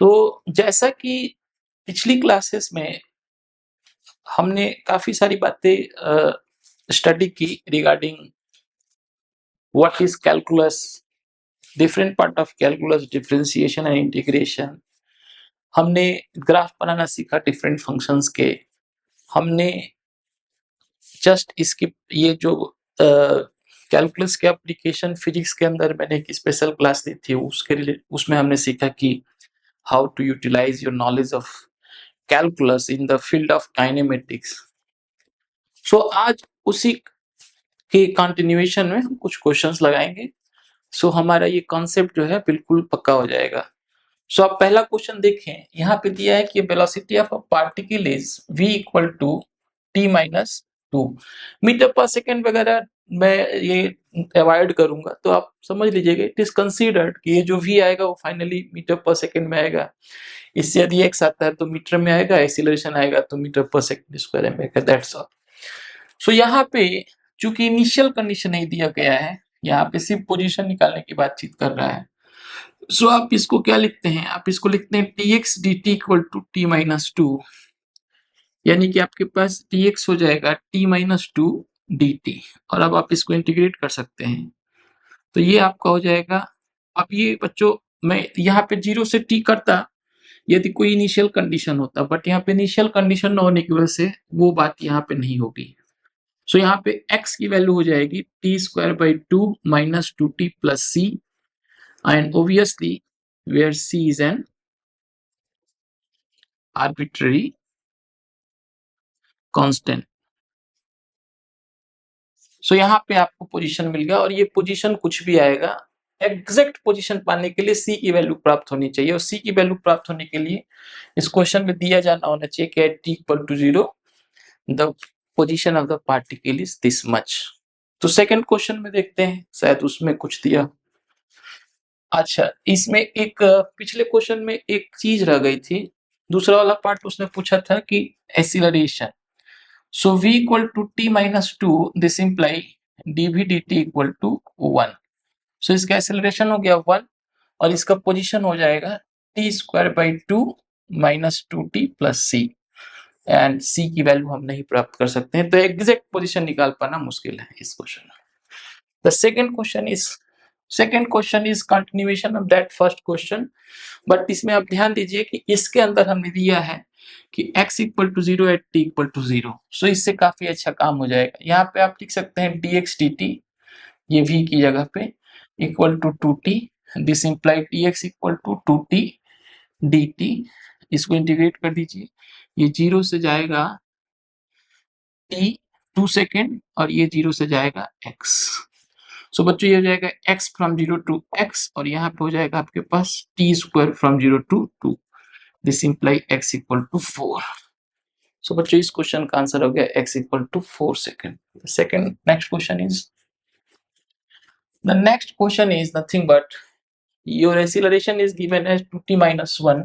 तो जैसा कि पिछली क्लासेस में हमने काफी सारी बातें स्टडी की regarding what is calculus, different part of calculus, differentiation and integration. हमने ग्राफ बनाना सीखा डिफरेंट फंक्शंस के। हमने जस्ट इसकी ये जो कैलकुलस के एप्लीकेशन फिजिक्स के अंदर मैंने एक स्पेशल क्लास दी थी, उसके उसमें हमने सीखा कि how to utilise your knowledge of calculus in the field of kinematics. So आज उसी के कंटिन्यूएशन में हम कुछ क्वेश्चंस लगाएंगे। सो हमारा ये कॉन्सेप्ट जो है बिल्कुल पक्का हो जाएगा। सो आप पहला क्वेश्चन देखें, यहाँ पे दिया है कि velocity of a particle is v equal to t minus 2 metre पर सेकेंड वगैरह मैं ये अवॉइड करूंगा, तो आप समझ लीजिएगा इट इज कंसीडर्ड कि ये जो v आएगा वो फाइनली मीटर पर सेकेंड में आएगा। इससे यदि x आता है तो मीटर में आएगा, एक्सीलरेशन आएगा तो मीटर पर सेकेंड स्क्वायर में आएगा। That's all. सो यहाँ पे चूंकि इनिशियल कंडीशन नहीं दिया गया है, यहाँ पे सिर्फ पोजीशन निकालने की बातचीत कर रहा है। सो आप इसको क्या लिखते हैं, आप इसको लिखते हैं dx dt equal to t minus 2, यानी कि आपके पास dx हो जाएगा t माइनस 2 dt। और अब आप इसको इंटीग्रेट कर सकते हैं, तो ये आपका हो जाएगा। अब ये बच्चों मैं यहाँ पे 0 से t करता यदि कोई इनिशियल कंडीशन होता, बट यहाँ पे इनिशियल कंडीशन न होने की वजह से वो बात यहाँ पे नहीं होगी। सो यहाँ पे x की वैल्यू हो जाएगी T square by 2 minus 2t plus C, and obviously where c is an arbitrary constant। So यहाँ पे आपको पोजीशन मिल गया, और ये पोजीशन कुछ भी आएगा, एग्जैक्ट पोजीशन पाने के लिए c की वैल्यू प्राप्त होनी चाहिए, और c की वैल्यू प्राप्त होने के लिए इस क्वेश्चन में दिया जाना होना चाहिए कि at t equal to 0 the position of the particle is this much. तो सेकंड क्वेश्चन में देखते हैं, शायद उसमें कुछ दिया। अच्छा, इसमें एक पिछले क्वेश्चन में एक चीज रह गई थी, दूसरा वाला पार्ट उसने पूछा था कि acceleration. So v equal to t minus 2, this imply dv dt equal to 1। So इसका एक्सीलरेशन हो गया 1, और इसका पोजीशन हो जाएगा t square by 2 minus 2t plus C, and c की वैल्यू हम नहीं प्राप्त कर सकते हैं, तो एग्जैक्ट पोजीशन निकाल पाना मुश्किल है इस क्वेश्चन में। The second question is continuation of that first question, but इसमें आप ध्यान दीजिए कि इसके अंदर हमने दिया है कि x equal to 0 at t equal to 0। So इससे काफी अच्छा काम हो जाएगा। यहाँ पे आप लिख सकते हैं dx dt, ये v की जगह पे, equal to 2t, this imply dx equal to 2t dt। इसको इंटीग्रेट कर दीजिए, ये 0 से जाएगा t 2 सेकेंड, और ये 0 से जाएगा x। सो बच्चों ये हो जाएगा x फ्रॉम 0 टू x, और यहाँ पे हो जाएगा आपके पास t square from 0 to 2, this imply x equal to 4। So बच्चों इस क्वेश्चन का आंसर हो गया x equal to 4 second. Second next question is, the next question is nothing but your acceleration is given as 2t minus 1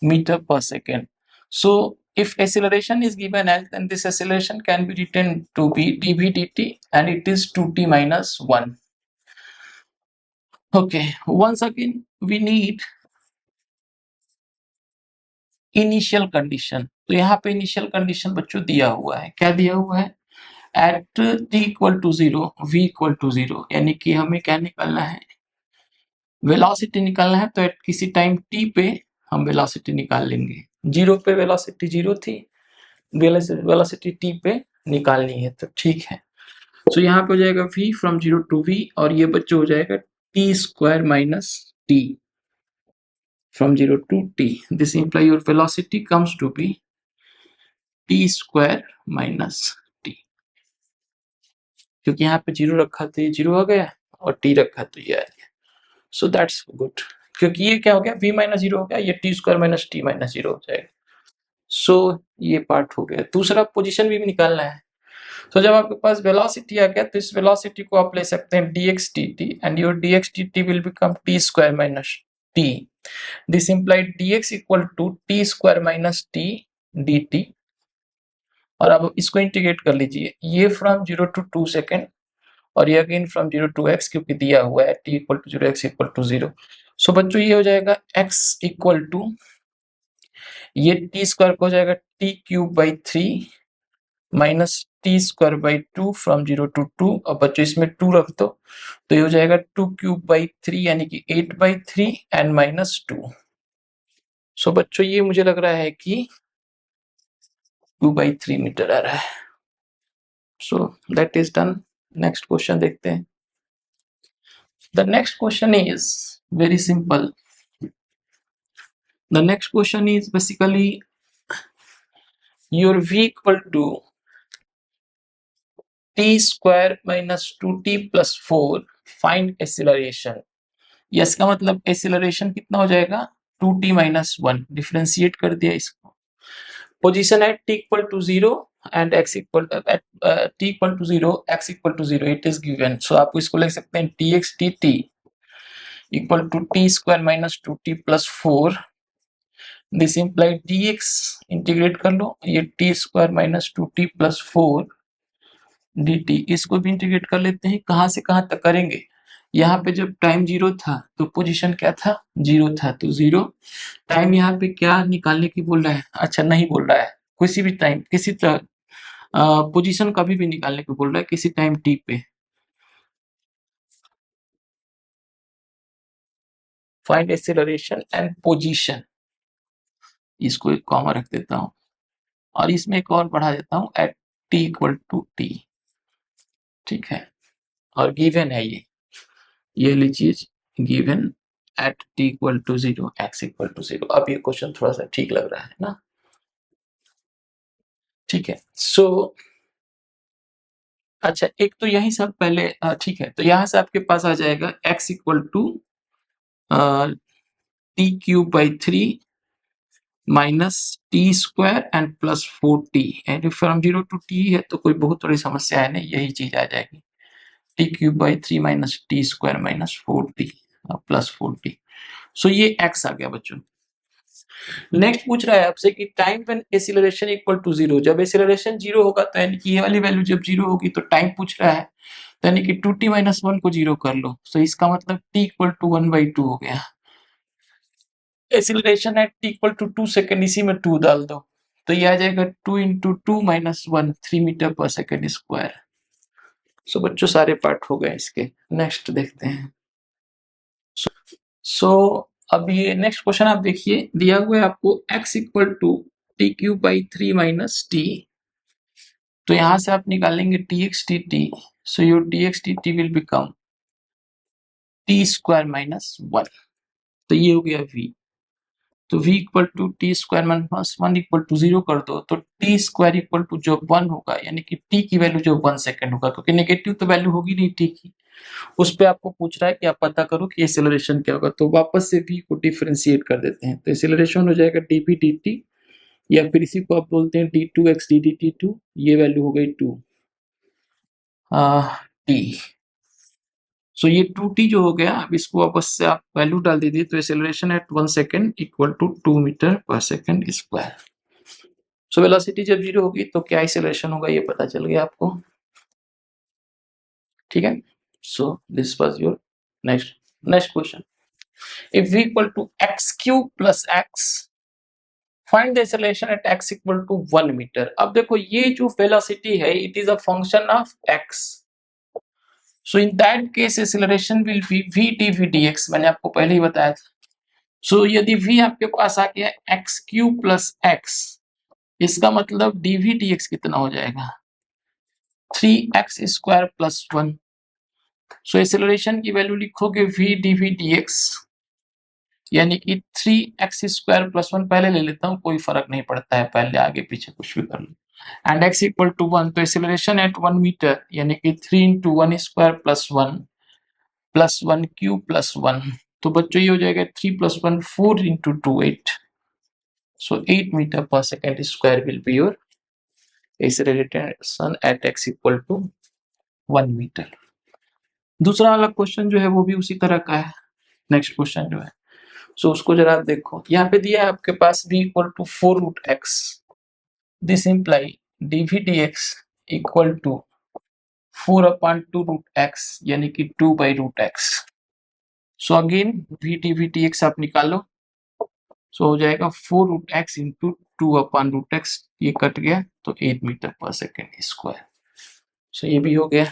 meter per second. So if acceleration is given as, then this acceleration can be written to be dv dt, and it is 2t minus 1. Okay, once again we need initial condition. तो यहाँ पे initial condition बच्चों दिया हुआ है, क्या दिया हुआ है, at t equal to 0 v equal to 0, यानी कि हमें क्या निकालना है, वेलोसिटी निकालना है। तो एट किसी टाइम t पे हम वेलोसिटी निकाल लेंगे, 0 पे वेलोसिटी 0 थी, वेलोसिटी t पे निकालनी है, तो ठीक है। तो यहाँ पे हो जाएगा v फ्रॉम 0 टू v, और ये बच्चों हो जाएगा t square minus t from 0 to t. This implies your velocity comes to be t square minus t, क्योंकि यहाँ पे 0 रखा तो ये 0 आ गया, और t रखा तो ये आ गया। सो दैट्स गुड, क्योंकि ये क्या हो गया, v माइनस 0 हो गया, ये t square minus t minus 0 हो जाएगा। सो ये पार्ट हो गया। दूसरा पोजीशन भी निकालना है। तो जब आपके पास वेलोसिटी आ गया, तो इस वेलोसिटी को आप ले सकते हैं dx dt, and your dx dt will become t square minus t। This implied dx equal to t square minus t dt, और अब इसको इंटीग्रेट कर लीजिए, ये फ्रॉम 0 टू 2 सेकेंड, और ये अगेन फ्रॉम 0 टू x, क्योंकि दिया हुआ है t equal to 0 x equal to 0। So बच्चों ये हो जाएगा x इक्वल टू, ये टी स्क्वायर को हो जाएगा T cube by 3 minus T square by 2 from 0 to 2। अब बच्चों इसमें 2 रख दो तो ये हो जाएगा 2 क्यूब बाई 3 यानी कि 8 बाई 3 एंड माइनस 2। सो बच्चों ये मुझे लग रहा है कि 2 बाई 3 मीटर आ रहा है। So that is done. Next question देखते हैं। The next question is very simple. The next question is basically your v equal to t square minus 2t plus 4 find acceleration। Yes का मतलब acceleration कितना हो जाएगा 2t minus 1। Differentiate कर दिया इसको। Position at t equal to 0 and x equal at t equal to 0 x equal to 0 it is given। so आप इसको लिख सकते हैं dx dt equal to t square minus 2t plus 4। This imply dx integrate कर लो, ये t square minus 2t plus 4 dt, इसको भी integrate कर लेते हैं। कहां से कहां तक करेंगे? यहाँ पे जब टाइम 0 था तो पोजीशन क्या था 0 था, तो 0 टाइम यहाँ पे क्या निकालने की बोल रहा है? अच्छा नहीं बोल रहा है, किसी भी टाइम किसी तरह पोजीशन कभी भी निकालने को बोल रहा है किसी टाइम t पे। फाइंड एक्सेलरेशन एंड पोजीशन, इसको एक कॉमा रख देता हूं और इसमें एक और बढ़ा देता हूं at t equal to t। ठीक है, और गिवन है ये वाली चीज given at t equal to 0 x equal to 0। अब ये क्वेश्चन थोड़ा सा ठीक लग रहा है ना? ठीक है। सो अच्छा एक तो यही सब पहले ठीक है, तो यहां से आपके पास आ जाएगा x equal to T cube by 3 minus T square and plus 4t and from 0 to t है तो कोई बहुत बड़ी समस्या है नहीं, यही चीज आ जाएगी T cube by 3 minus T square minus 4t plus 4t। सो ये x आ गया बच्चों। नेक्स्ट पूछ रहा है आपसे कि time when acceleration equal to 0, जब एक्सीलरेशन 0 होगा तो यानी कि ये वाली वैल्यू जब 0 होगी तो टाइम पूछ रहा है, तो यानी कि 2t माइनस 1 को 0 कर लो। सो इसका मतलब t इक्वल टू 1/2 हो गया। Acceleration at t equal to 2 second, इसी में 2 डाल दो तो ये आ जाएगा 2 इंटू 2 माइनस 1 3 मीटर पर सेकेंड स्क्वायर। सो बच्चों सारे पार्ट हो गए इसके। नेक्स्ट देखते हैं। सो अब ये नेक्स्ट क्वेश्चन आप देखिए, दिया हुआ है आपको x equal to T cube by 3 minus T, तो यहां से आप निकालेंगे dx dt। So your dx dt will become T square minus 1। तो ये हो गया v। तो v equal to T square minus 1 equal to 0 कर दो तो टी स्क्वायर इक्वल टू जो 1 होगा यानी कि t की वैल्यू जो 1 सेकेंड होगा, क्योंकि नेगेटिव तो वैल्यू होगी नहीं t की, उस पे आपको पूछ रहा है कि आप पता करो कि एक्सेलरेशन क्या होगा। तो वापस से v को डिफरेंशिएट कर देते हैं तो एक्सेलरेशन हो जाएगा dv dt, या फिर इसी को आप बोलते हैं d2x dt2, ये वैल्यू हो गई 2 t। सो ये 2t जो हो गया, अब इसको वापस से आप वैल्यू डाल दीजिए तो acceleration at 1 second equal to 2 metre पर सेकेंड स्क्वायर। सो वेलोसिटी जब 0 होगी तो क्या एक्सेलरेशन होगा ये पता चल गया आपको। ठीक है, so this was your next question. If v equal to x cube plus x find the acceleration at x equal to 1 metre. अब देखो ये जो वेलोसिटी है it is a function of x, so in that case acceleration will be v dv dx, मैंने आपको पहले ही बताया था। सो यदि v आपके पास आ गया x क्यूब प्लस x, इसका मतलब dv dx कितना हो जाएगा 3x square plus 1। So acceleration की वैल्यू लिखोगे v dv dx यानी कि 3x स्क्वायर प्लस 1, पहले ले लेता हूँ कोई फर्क नहीं पड़ता है, पहले आगे पीछे कुछ भी कर लो, एंड x इक्वल टू 1, तो एक्सेलरेशन एट 1 मीटर यानी कि 3 into 1 square plus 1 plus 1 cube plus 1, तो बच्चों ये हो जाएगा 3 प्लस 1 4 इंटू 2 8। सो 8 मीटर पर second square will be your acceleration at x equal to 1 metre. दूसरा वाला क्वेश्चन जो है वो भी उसी तरह का है। नेक्स्ट क्वेश्चन जो है सो उसको जरा आप देखो, यहाँ पे दिया है आपके पास v equal to 4 root x, this imply dv dx equal to 4 upon 2 root x यानी कि 2 by root x। So again VT x आप निकालो, सो हो जाएगा 4√x इंटू 2/√x, ये कट गया तो 8 मीटर पर सेकेंड स्क्वायर। सो ये भी हो गया।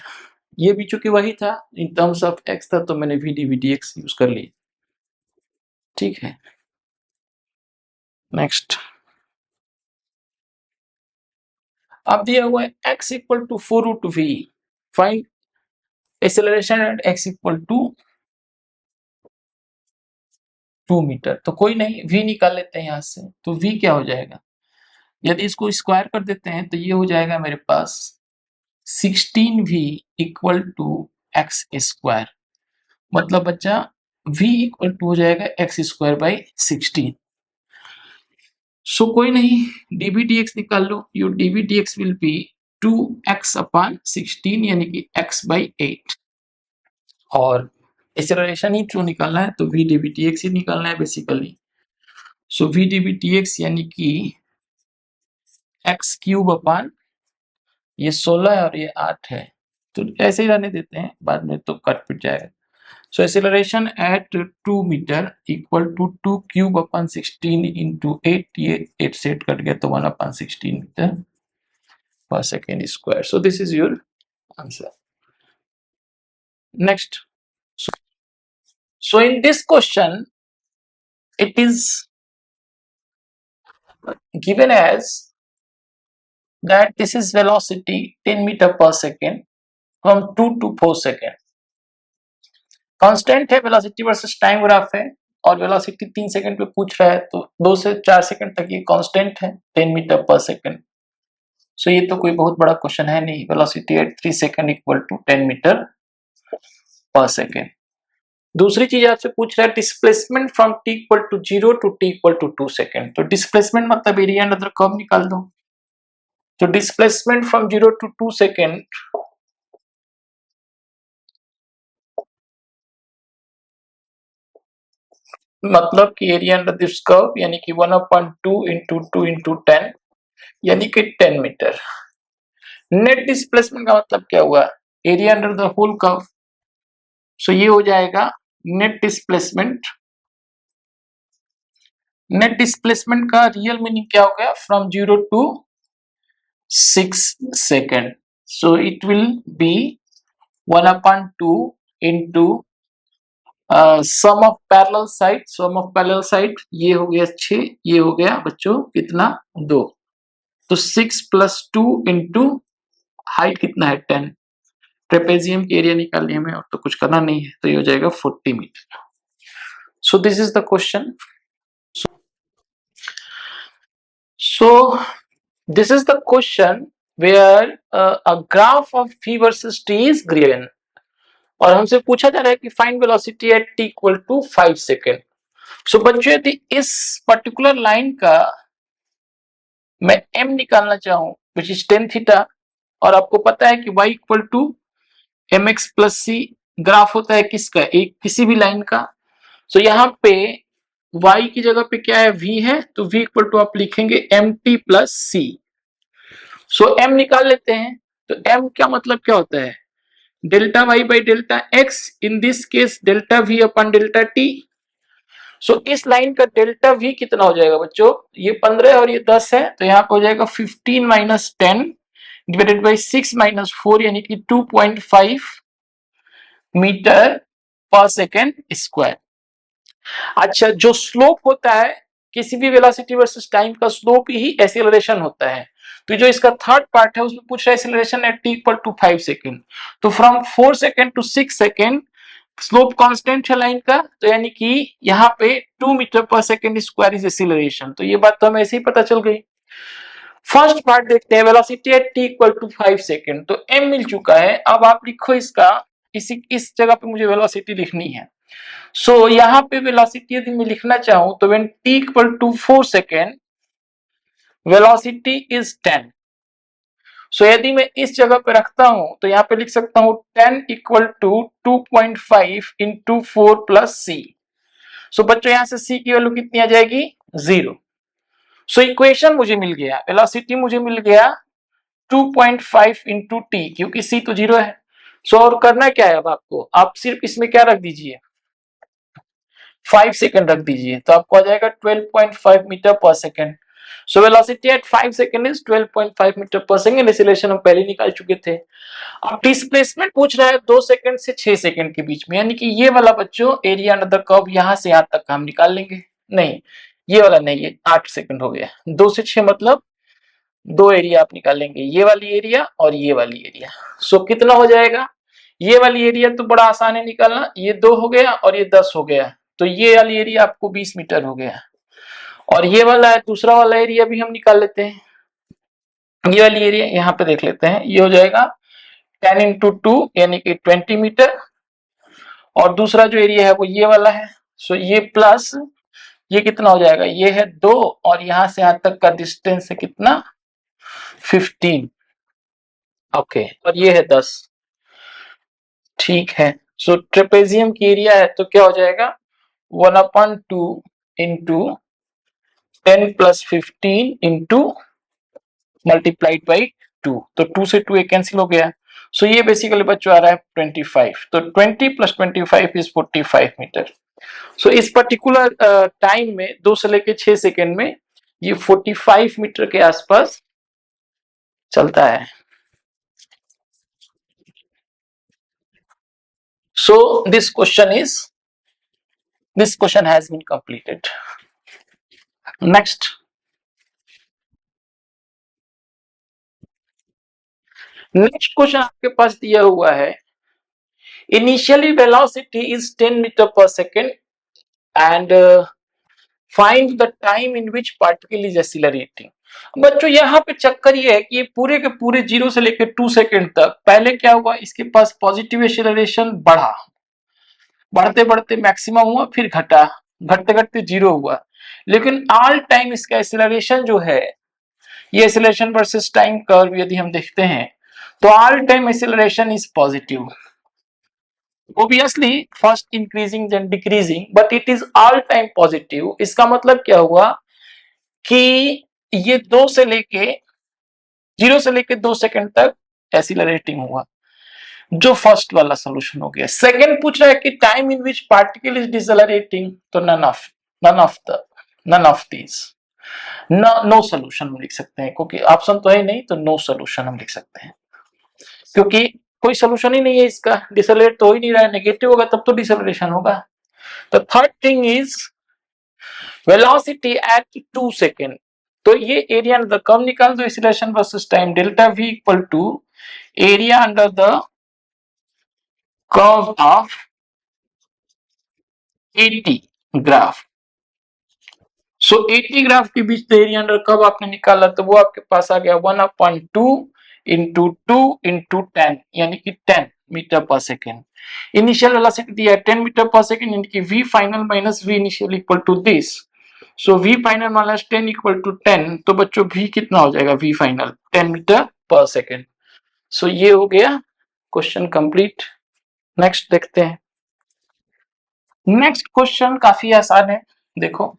ये भी चूंकि वही था इन टर्म्स ऑफ x था तो मैंने VT यूज कर लिया। ठीक है, नेक्स्ट। अब दिया हुआ है x equal to 4√v, find acceleration at x equal to 2 metre. तो कोई नहीं, v निकाल लेते हैं यहाँ से। तो v क्या हो जाएगा, यदि इसको स्क्वायर कर देते हैं तो ये हो जाएगा मेरे पास 16v equal to x square. मतलब बच्चा v इक्वल टू हो जाएगा एक्स स्क्वायर बाई 16। सो कोई नहीं, dv/dx निकाल लो। Your dv/dx will be 2x/16 यानी कि x/8। और एक्सेलरेशन ही क्यों निकालना है, तो v dv/dx ही निकालना है बेसिकली। सो v dv/dx यानी कि x³ ये 16 है और ये 8 है, तो ऐसे ही रहने देते हैं, बाद में तो कट पिट जाएगा। So acceleration at 2 metre equal to 2³/16 into 8, ये 8 से 8 कट गया तो 1/16 मीटर पर second square. So this is your answer. Next, so in this question it is given as that this is velocity 10 meter per second from 2 to 4 second। Constant है, velocity versus time graph है, और velocity 3 second पे पूछ रहा है तो 2 से 4 second तक ये कांस्टेंट है 10 मीटर पर सेकंड। सो ये तो कोई बहुत बड़ा क्वेश्चन है नहीं। Velocity at 3 second equal to 10 metre per second. दूसरी चीज आपसे पूछ रहा है displacement from t equal to 0 to t equal to 2 second. तो डिस्प्लेसमेंट मतलब एरिया अंडर द कर्व निकाल दो। तो डिस्प्लेसमेंट फ्रॉम 0 टू 2 सेकंड मतलब कि एरिया अंडर दिस कर्व यानी कि 1/2 इंटू 2 इंटू 10 यानी कि 10 मीटर। नेट डिस्प्लेसमेंट का मतलब क्या हुआ, area under the whole curve. So ये हो जाएगा नेट डिस्प्लेसमेंट। नेट डिस्प्लेसमेंट का रियल मीनिंग क्या हो गया, from 0 to 6 second. So it will be 1/2 into sum of parallel side. Sum of parallel side ये हो गया 6, ये हो गया बच्चों कितना 2, तो 6 + 2 इंटू हाइट कितना है 10। ट्रेपेजियम की एरिया निकालनी है हमें, और तो कुछ करना नहीं है, तो ये हो जाएगा 40 metre. So this is the question. So this is the question where a graph of v versus t is given, और हमसे पूछा जा रहा है कि find velocity at t equal to 5 second. So बच्चों यदि इस पर्टिकुलर लाइन का मैं m निकालना चाहूं विच इज tan थीटा, और आपको पता है कि y equal to mx plus c graph होता है किसका, एक किसी भी लाइन का। सो यहाँ पे y की जगह पे क्या है v है, तो v इक्वल टू आप लिखेंगे mt प्लस c। सो m निकाल लेते हैं। तो m क्या मतलब क्या होता है, delta y by delta x, in this case delta v upon delta t। सो इस लाइन का डेल्टा v कितना हो जाएगा बच्चों, ये 15 और ये 10 है, तो यहाँ पे हो जाएगा 15 माइनस 10 डिवाइडेड बाई 6 माइनस 4 यानी कि 2.5 मीटर पर सेकेंड स्क्वायर। अच्छा, जो स्लोप होता है किसी भी वेलोसिटी वर्सेस टाइम का स्लोप ही एक्सेलरेशन होता है। तो जो इसका थर्ड पार्ट है उसमें पूछ रहा है acceleration at t equal to 5 second. तो from 4 second to 6 second slope constant है लाइन का, तो यानी कि यहाँ पे 2 मीटर पर सेकेंड स्क्वायर इज एक्सेलरेशन। तो ये बात तो हमें ऐसे ही पता चल गई। फर्स्ट पार्ट देखते हैं, velocity at t equal to 5 second. तो m मिल चुका है, अब आप लिखो इसका, इस जगह पे मुझे वेलोसिटी लिखनी है। सो यहाँ पे वेलोसिटी यदि मैं लिखना चाहूं तो when t equal to 4 second velocity is 10। So यदि मैं इस जगह पे रखता हूं तो यहाँ पे लिख सकता हूं 10 equal to 2.5 into 4 plus c। So बच्चों यहाँ से c की वैल्यू कितनी आ जाएगी 0। सो इक्वेशन मुझे मिल गया, वेलोसिटी मुझे मिल गया 2.5 इंटू टी, क्योंकि c तो 0 है। सो और करना क्या है अब आपको, आप सिर्फ इसमें क्या रख दीजिए, 5 सेकंड रख दीजिए तो आपको आ जाएगा 12.5 metre per second. So velocity at 5 second is 12.5 metre per second. Acceleration हम पहले निकाल चुके थे। अब डिस्प्लेसमेंट पूछ रहा है 2 सेकंड से 6 सेकंड के बीच में, यानी कि ये वाला बच्चों एरिया अंडर द कर्व यहां से यहां तक हम निकाल लेंगे। नहीं, ये वाला नहीं, ये 8 सेकंड हो गया। 2 से 6 मतलब 2 एरिया आप निकालेंगे, ये वाली एरिया और ये वाली एरिया। सो कितना हो जाएगा? ये वाली एरिया तो बड़ा आसान है निकालना, ये 2 हो गया और ये 10 हो गया, तो ये वाली एरिया आपको 20 मीटर हो गया। और ये वाला है दूसरा वाला एरिया भी हम निकाल लेते हैं। ये वाली एरिया यहाँ पे देख लेते हैं, ये हो जाएगा 10 इंटू 2 यानी कि 20 मीटर। और दूसरा जो एरिया है वो ये वाला है। सो ये प्लस ये कितना हो जाएगा? ये है 2 और यहां से यहां तक का डिस्टेंस है कितना? 15। ओके, और ये है 10। ठीक है। सो ट्रेपेजियम की एरिया है तो क्या हो जाएगा? 1/2 into 10 plus 15 into multiplied by 2, तो 2 से 2 कैंसिल हो गया। सो ये बेसिकली बच्चों आ रहा है 25, तो 20 प्लस 25 इज 45 मीटर। सो इस पर्टिकुलर टाइम में 2 से लेके 6 सेकेंड में ये 45 मीटर के आसपास चलता है। So this question has been completed. Next question आपके पास दिया हुआ है, इनिशियली वेलोसिटी इज 10 मीटर पर second and find the time in which particle is accelerating. बच्चों यहाँ पे चक्कर ये है कि ये पूरे के पूरे 0 से लेकर 2 सेकेंड तक पहले क्या हुआ, इसके पास पॉजिटिव एक्सीलरेशन बढ़ा, बढ़ते बढ़ते मैक्सिमम हुआ, फिर घटा, घटते घटते 0 हुआ। लेकिन ऑल टाइम इसका एक्सीलरेशन जो है, ये एक्सीलरेशन वर्सेस टाइम कर्व यदि हम देखते हैं तो all time acceleration is positive. obviously first increasing then decreasing but it is all time positive। इसका मतलब क्या हुआ कि ये 2 से लेके 0 से लेके 2 सेकंड तक एक्सीलरेटिंग हुआ, जो फर्स्ट वाला सोल्यूशन हो गया। सेकंड पूछ रहा है कि time in which particle is decelerating, तो none of this, no solution हम लिख सकते हैं, क्योंकि ऑप्शन तो है नहीं, तो नो सोल्यूशन हम लिख सकते हैं, क्योंकि कोई सोल्यूशन ही नहीं है इसका, डिसेलरेट तो हो ही नहीं रहा है, नेगेटिव होगा तब तो डिसेलरेशन होगा। तो third thing is velocity at 2 second, तो ये एरिया अंडर द कर्व निकाल दो, acceleration versus time, delta v equal to area under the curve of 80 graph. सो 80 ग्राफ के बीच एरिया अंडर कर्व आपने निकाला तो वो आपके पास आ गया 1/2 इंटू 2 इंटू 10 यानी कि 10 मीटर पर सेकेंड। इनिशियल वेलोसिटी दिया है 10 मीटर पर सेकेंड, यानी कि v final minus v initial equal to this. So v final minus 10 equal to 10, तो बच्चों v कितना हो जाएगा? v फाइनल 10 मीटर पर सेकेंड। सो ये हो गया क्वेश्चन कंप्लीट। नेक्स्ट देखते हैं। नेक्स्ट क्वेश्चन काफी आसान है, देखो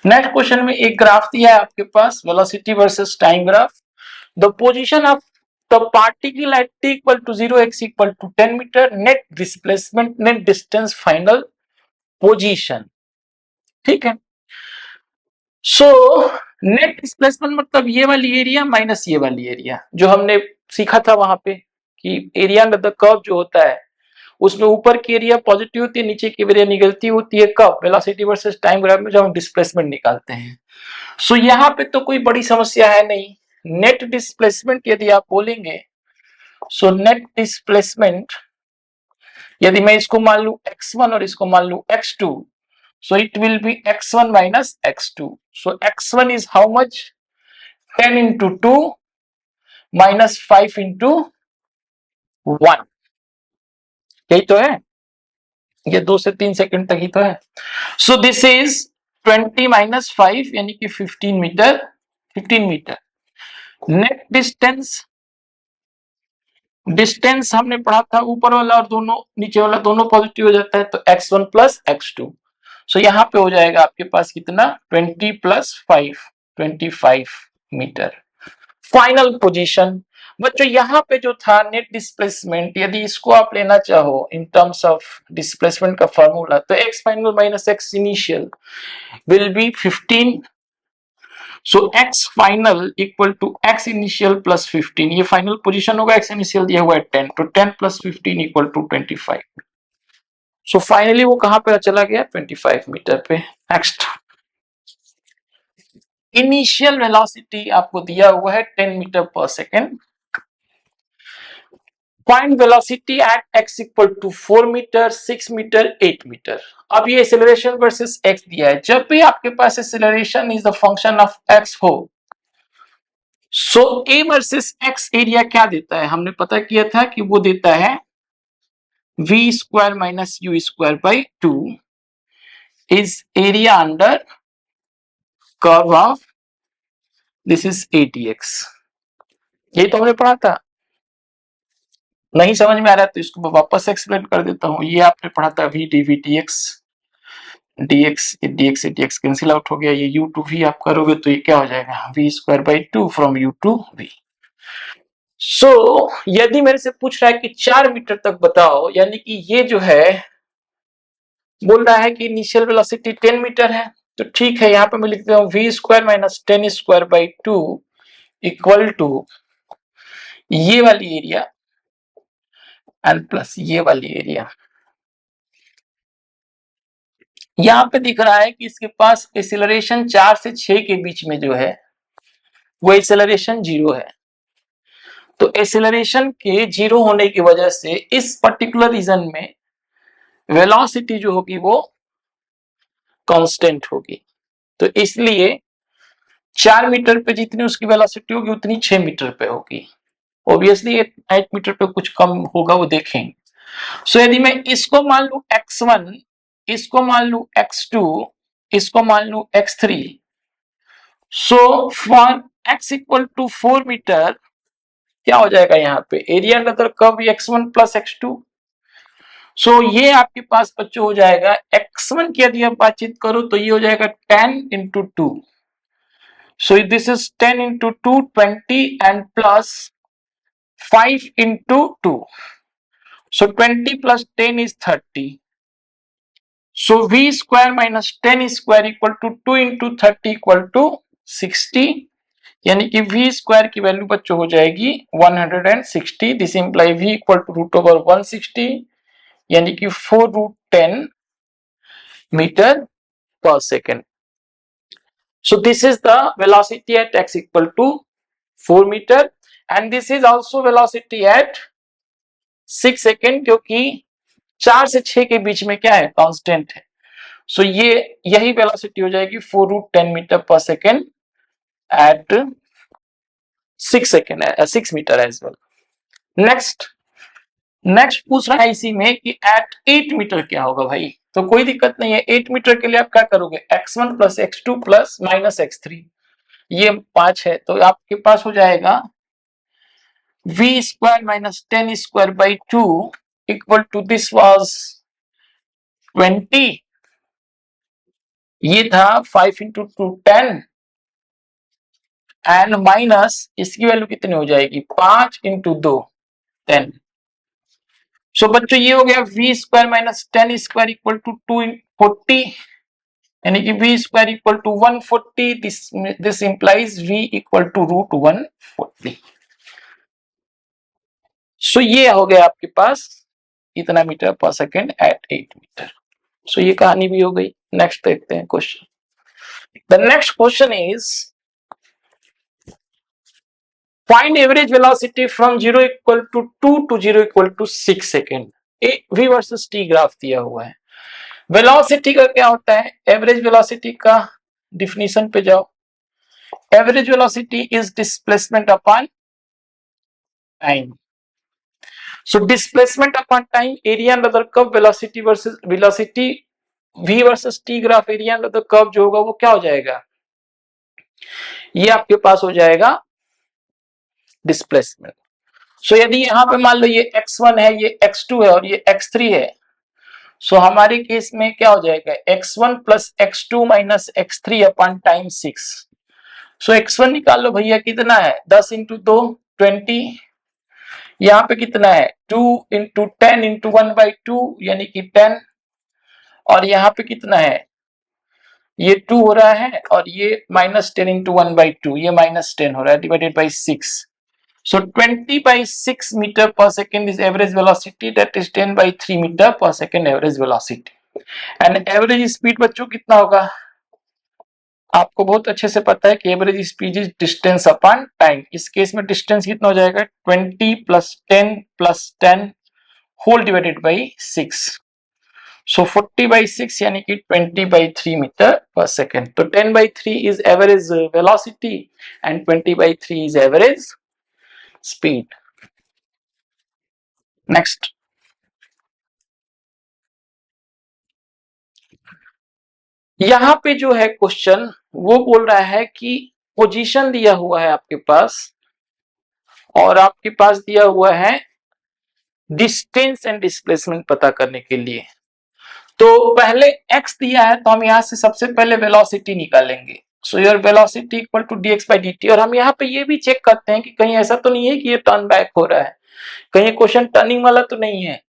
नेक्स्ट क्वेश्चन में एक ग्राफ दिया है आपके पास, velocity versus time graph. The position of the particle at t equal to 0x equal to 10 metre, net displacement, net distance, final position. ठीक है। सो नेट डिस्प्लेसमेंट मतलब ये वाली एरिया माइनस ये वाली एरिया, जो हमने सीखा था वहां पे कि एरिया अंडर द कर्व जो होता है उसमें ऊपर की एरिया पॉजिटिव होती है, नीचे की एरिया निगेटिव होती है। कब? वेलोसिटी वर्सेस टाइम ग्राफ में जब हम डिस्प्लेसमेंट निकालते हैं। सो यहाँ पे तो कोई बड़ी समस्या है नहीं। नेट डिस्प्लेसमेंट यदि आप बोलेंगे, सो नेट डिस्प्लेसमेंट यदि मैं इसको मान लू x1 और इसको मान लू x2, so it will be x1 minus x2। so x1 is how much? 10 into 2 minus 5 into 1, यही तो है, ये 2 से 3 सेकंड तक ही तो है। सो दिस इज 20 माइनस 5 यानी कि 15 मीटर। 15 मीटर नेट डिस्टेंस हमने पढ़ा था, ऊपर वाला और दोनों नीचे वाला दोनों पॉजिटिव हो जाता है, तो x1 प्लस x2। सो यहाँ पे हो जाएगा आपके पास कितना? 20 प्लस 5, 25 मीटर। फाइनल पोजीशन बच्चों यहाँ पे जो था नेट डिस्प्लेसमेंट, यदि इसको आप लेना चाहो इन टर्म्स ऑफ डिस्प्लेसमेंट का फॉर्मूला, तो x final minus x initial will be 15. So x final equal to x initial plus 15. ये फाइनल पोजीशन होगा, x इनिशियल दिया हुआ है 10, तो 10 plus 15 equal to 25. So finally वो कहां पे चला गया? 25 मीटर पे. नेक्स्ट, इनिशियल वेलोसिटी आपको दिया हुआ है 10 मीटर पर second. Find velocity at x equal to 4 metre, 6 metre, 8 metre. अब ये एक्सेलरेशन वर्सेस x दिया है. जब भी आपके पास acceleration is the function of x हो, so a versus x area क्या देता है? हमने पता किया था कि वो देता है v square minus u square by 2 is area under curve of this is ATX. ये तो हमने पढ़ा था. नहीं समझ में आ रहा है तो इसको वापस एक्सप्लेन कर देता हूं. ये आपने पढ़ा था v dv dx, dx dx dx cancel out हो गया. ये u टू v आप करोगे तो ये क्या हो जाएगा? v square by 2 from u to v. सो यदि मेरे से पूछ रहा है कि 4 मीटर तक बताओ, यानी कि ये जो है बोल रहा है कि इनिशियल वेलोसिटी 10 मीटर है, तो ठीक है, यहां पे मैं लिखता हूं v square minus 10 square by 2 equal to ये वाली एरिया एंड प्लस ये वाली एरिया. यहां पे दिख रहा है कि इसके पास एक्सेलरेशन 4 से 6 के बीच में जो है वो एक्सेलरेशन 0 है. तो एक्सेलरेशन के 0 होने की वजह से इस पर्टिकुलर रीजन में वेलोसिटी जो होगी वो कांस्टेंट होगी. तो इसलिए 4 मीटर पे जितनी उसकी वेलोसिटी होगी उतनी 6 मीटर पे होगी. ऑब्वियसली 8 मीटर पे कुछ कम होगा, वो देखेंगे. सो यदि मैं इसको मान लू x1, इसको मान लू x2, इसको मान लू x3, so for x equal to 4 metre क्या हो जाएगा? यहाँ पे area under curve x1 plus x2. So ये आपके पास बच्चों हो जाएगा x1 की यदि आप बातचीत करो तो ये हो जाएगा 10 into 2. So this is 10 into 2 20 and plus 5 into 2. So 20 plus 10 is 30. So v square minus 10 square equal to 2 into 30 equal to 60. यानी कि v स्क्वायर की वैल्यू बच्चों हो जाएगी 160. This imply v equal to root over 160, यानी कि 4 root 10 metre per second. So this is the velocity at x equal to 4 meter and this is also velocity at 6 second, क्योंकि 4 से 6 के बीच में क्या है? कांस्टेंट है. सो ये यही वेलोसिटी हो जाएगी 4 रूट 10 मीटर पर second at 6 second 6 metre as well. Next पूछ रहा है इसी में कि एट 8 मीटर क्या होगा भाई. तो कोई दिक्कत नहीं है. 8 मीटर के लिए आप क्या करोगे? x1 plus x2 plus minus x3, ये 5 है, तो आपके पास हो जाएगा v square minus 10 square by 2 equal to this was 20, ये था 5 इंटू 2 10 एंड माइनस इसकी वैल्यू कितनी हो जाएगी? 5 इंटू 2 10. सो बच्चों ये हो गया v square minus 10 square equal to 240, यानी कि v square equal to 140. This implies v equal to root 140. So ये हो गया आपके पास इतना मीटर पर सेकेंड एट 8 मीटर. सो ये कहानी भी हो गई. नेक्स्ट देखते हैं question. The next question is find average velocity from 0 equal to 2 to 0 equal to 6 second. v versus t graph दिया हुआ है. वेलोसिटी का क्या होता है? एवरेज वेलोसिटी का डिफिनीशन पे जाओ. Average velocity is displacement upon time. So displacement upon time, area under the curve, velocity versus velocity, v versus t graph, area under the curve जो होगा वो क्या हो जाएगा? ये आपके पास हो जाएगा डिस्प्लेसमेंट. सो यदि यहां पे मान लो ये x1 है, ये x2 है और ये x3 है, सो हमारे केस में क्या हो जाएगा? x1 plus x2 minus x3 upon time 6. सो x1 निकाल लो भैया, कितना है? 10 इंटू 2 20 यहाँ पे कितना है 2 इंटू 10 इंटू 1/2 यानी कि 10, और यहाँ पे कितना है ये 2 हो रहा है और ये -10 इंटू 1/2 ये -10 हो रहा है divided by 6. So 20/6 meter per second is average velocity, that is 10/3 meter per second average velocity. And average speed बच्चों कितना होगा? आपको बहुत अच्छे से पता है कि average speed is distance upon time. इस केस में डिस्टेंस कितना हो जाएगा 20 + 10 + 10 होल डिवाइडेड बाई 6. सो 40/6 यानी कि 20/3 मीटर पर सेकेंड. तो 10/3 is average velocity and 20/3 is average speed. Next, यहां पे जो है क्वेश्चन वो बोल रहा है कि पोजीशन दिया हुआ है आपके पास और आपके पास दिया हुआ है डिस्टेंस एंड डिस्प्लेसमेंट पता करने के लिए. तो पहले x दिया है तो हम यहां से सबसे पहले वेलोसिटी निकालेंगे. So your velocity equal to dx/dt. और हम यहाँ पे ये भी चेक करते हैं कि कहीं ऐसा तो नहीं है कि ये टर्न बैक हो रहा है, कहीं क्वेश्चन टर्निंग वाला तो नहीं है.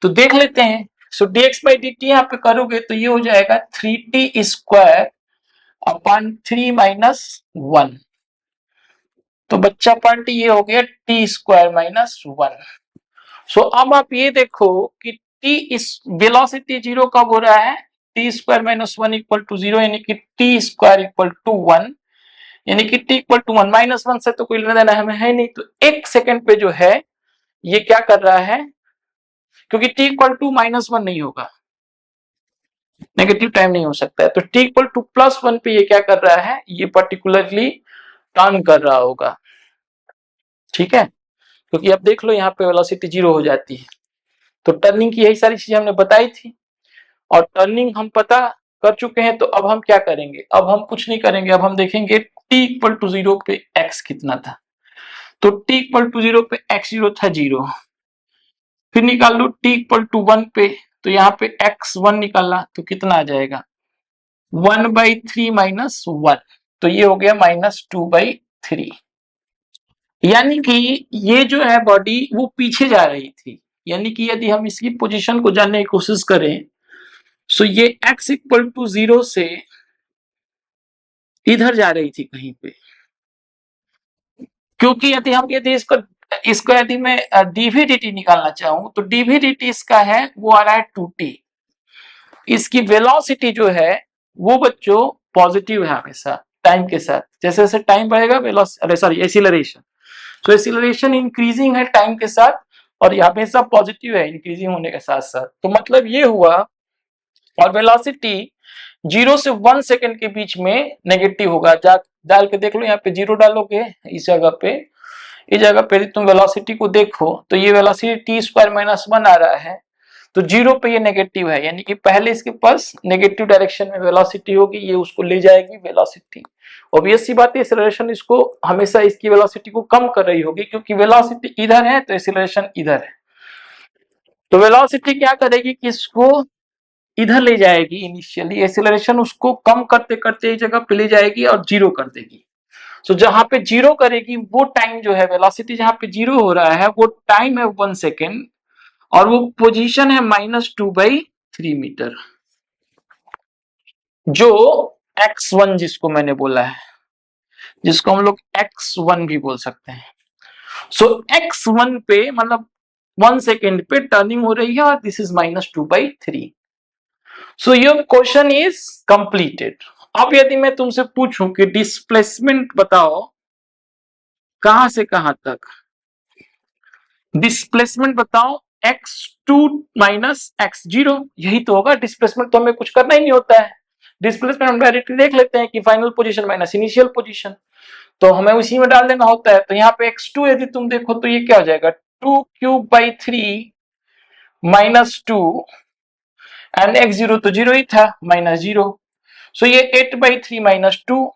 तो देख लेते हैं. सो dx/dt यहाँ पे करोगे तो ये हो जाएगा 3t² अपॉन 3 - 1. तो बच्चा पॉइंट ये हो गया t² - 1. सो अब आप ये देखो कि t इस वेलोसिटी 0 कब हो रहा है t² - 1 = 0 यानी कि t² = 1 यानी कि t = 1. -1 से तो कोई लेना देना हमें है नहीं. तो 1 सेकंड पे जो है ये क्या कर रहा है, क्योंकि t = -1 नहीं होगा, नेगेटिव टाइम नहीं हो सकता है. तो t = +1 पे ये क्या कर रहा है, ये पर्टिकुलरली टर्न कर रहा होगा. ठीक है, क्योंकि अब देख लो यहाँ पे वेलोसिटी 0 हो जाती है. तो टर्निंग की यही सारी चीजें हमने बताई थी और टर्निंग हम पता कर चुके हैं. तो अब हम क्या करेंगे, अब हम कुछ नहीं करेंगे, अब हम देखेंगे t = 0 पे x कितना था. तो t = 0 पे x0 था 0. फिर निकाल लो t = 1 पे, तो यहाँ पे x1 निकाला तो कितना आ जाएगा 1/3 - 1. तो ये हो गया -2/3. यानी कि ये जो है बॉडी वो पीछे जा रही थी. यानी कि यदि हम इसकी पोजीशन को जानने की कोशिश करें, सो ये x = 0 से इधर जा रही थी कहीं पे. क्योंकि यदि इसको यदि मैं dv/dt निकालना चाहूं तो dv/dt इसका है वो आ रहा है 2t. इसकी वेलोसिटी जो है वो बच्चों पॉजिटिव है हमेशा टाइम के साथ. जैसे जैसे टाइम बढ़ेगा एक्सीलरेशन, तो एक्सीलरेशन इंक्रीजिंग है टाइम के साथ और ये हमेशा पॉजिटिव है इंक्रीजिंग होने के साथ साथ. तो मतलब ये हुआ, और वेलोसिटी 0 से 1 सेकंड के बीच में नेगेटिव होगा. डाल के देख लो, यहाँ पे 0 डालोगे इस जगह पे, इस जगह पे तुम वेलोसिटी को देखो तो ये वेलोसिटी t² - 1 आ रहा है. तो 0 पे ये नेगेटिव है, यानी कि पहले इसके पास नेगेटिव डायरेक्शन में वेलोसिटी होगी, ये उसको ले जाएगी वेलोसिटी. ऑब्वियस सी बात है एक्सीलरेशन इसको हमेशा इसकी वेलोसिटी को कम कर रही होगी, क्योंकि वेलोसिटी इधर है तो एक्सीलरेशन इधर है. तो वेलोसिटी क्या करेगी कि इसको इधर ले जाएगी. इनिशियली एक्सीलरेशन उसको कम करते करते एक जगह पे ले जाएगी और 0 कर देगी. सो जहां पे 0 करेगी वो टाइम जो है, वेलोसिटी जहां पे 0 हो रहा है वो टाइम है 1 सेकेंड और वो पोजीशन है -2/3 मीटर, जो x1 जिसको मैंने बोला है, जिसको हम लोग x1 भी बोल सकते हैं. सो x1 पे मतलब 1 सेकेंड पे टर्निंग हो रही है और this is -2/3. So your question is completed. अब यदि मैं तुमसे पूछूं कि डिस्प्लेसमेंट बताओ कहां से कहां तक, डिस्प्लेसमेंट बताओ x2 - x0, यही तो होगा डिस्प्लेसमेंट. तो हमें कुछ करना ही नहीं होता है. डिस्प्लेसमेंट हम डायरेक्टली देख लेते हैं कि final position minus initial position, तो हमें उसी में डाल देना होता है. तो यहाँ पे x2 यदि तुम देखो तो ये क्या हो जाएगा 2³ - 2 एंड x0 तो 0 ही था -0. सो ये 8/3 - 2,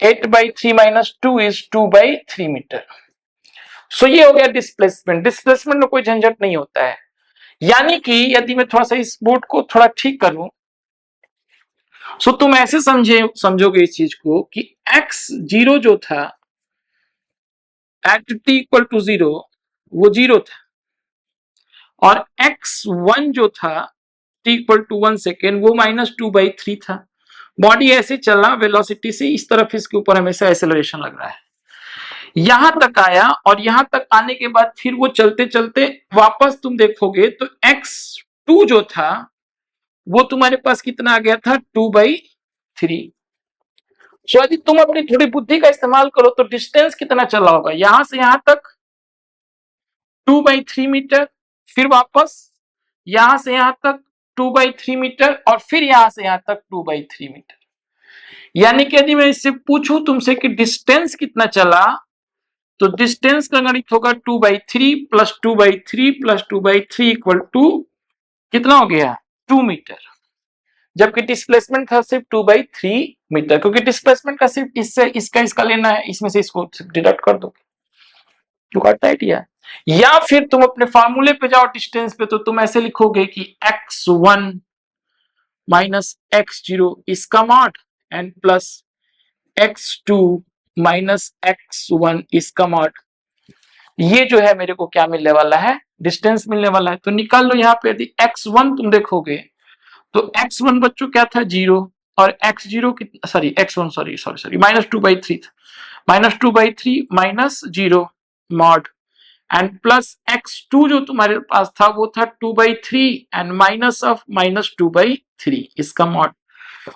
8/3 - 2 इज 2/3 मीटर. सो ये हो गया डिस्प्लेसमेंट. डिस्प्लेसमेंट में कोई झंझट नहीं होता है. यानी कि यदि मैं थोड़ा सा इस बोर्ड को थोड़ा ठीक करूं, सो तुम ऐसे समझोगे इस चीज को कि x0 जो था एट t इक्वल टू 0 वो 0 था और x1 जो था t इक्वल टू 1 सेकेंड वो -2/3 था। बॉडी ऐसे चला वेलोसिटी से इस तरफ, इसके ऊपर हमेशा एक्सेलरेशन लग रहा है। यहां तक आया और यहां तक आने के बाद फिर वो चलते चलते वापस तुम देखोगे तो x2 जो था वो तुम्हारे पास कितना आ गया था 2/3। सो यदि तुम अपनी थोड़ी बुद्धि का इस्तेमाल करो तो डिस्टेंस कितना चला होगा, यहां से यहां तक 2/3 मीटर, फिर वापस यहां से यहां तक 2/3 मीटर और फिर यहां से यहां तक 2/3 मीटर। यानी कि यदि मैं इससे पूछूं तुमसे कि डिस्टेंस कितना चला तो डिस्टेंस का गणित होगा 2/3 प्लस 2/3 प्लस 2/3 इक्वल टू कितना हो गया 2 मीटर, जबकि डिस्प्लेसमेंट था सिर्फ 2/3 मीटर, क्योंकि डिस्प्लेसमेंट का सिर्फ इससे इसका लेना है, इसमें से इसको डिडक्ट कर दो। You got the idea. या फिर तुम अपने फार्मूले पे जाओ डिस्टेंस पे, तो तुम ऐसे लिखोगे कि x1 माइनस x0 इसका mod and plus x2 minus x1 इसका मॉड। ये जो है मेरे को क्या मिलने वाला है, डिस्टेंस मिलने वाला है। तो निकाल लो यहाँ पे, यदि x1 तुम देखोगे तो x1 बच्चों क्या था 0 और x0 कितना, सॉरी x1 सॉरी -2/3 था, -2/3 minus 0 mod and plus x2 जो तुम्हारे पास था वो था 2/3 एंड माइनस ऑफ -2/3 इसका मॉड।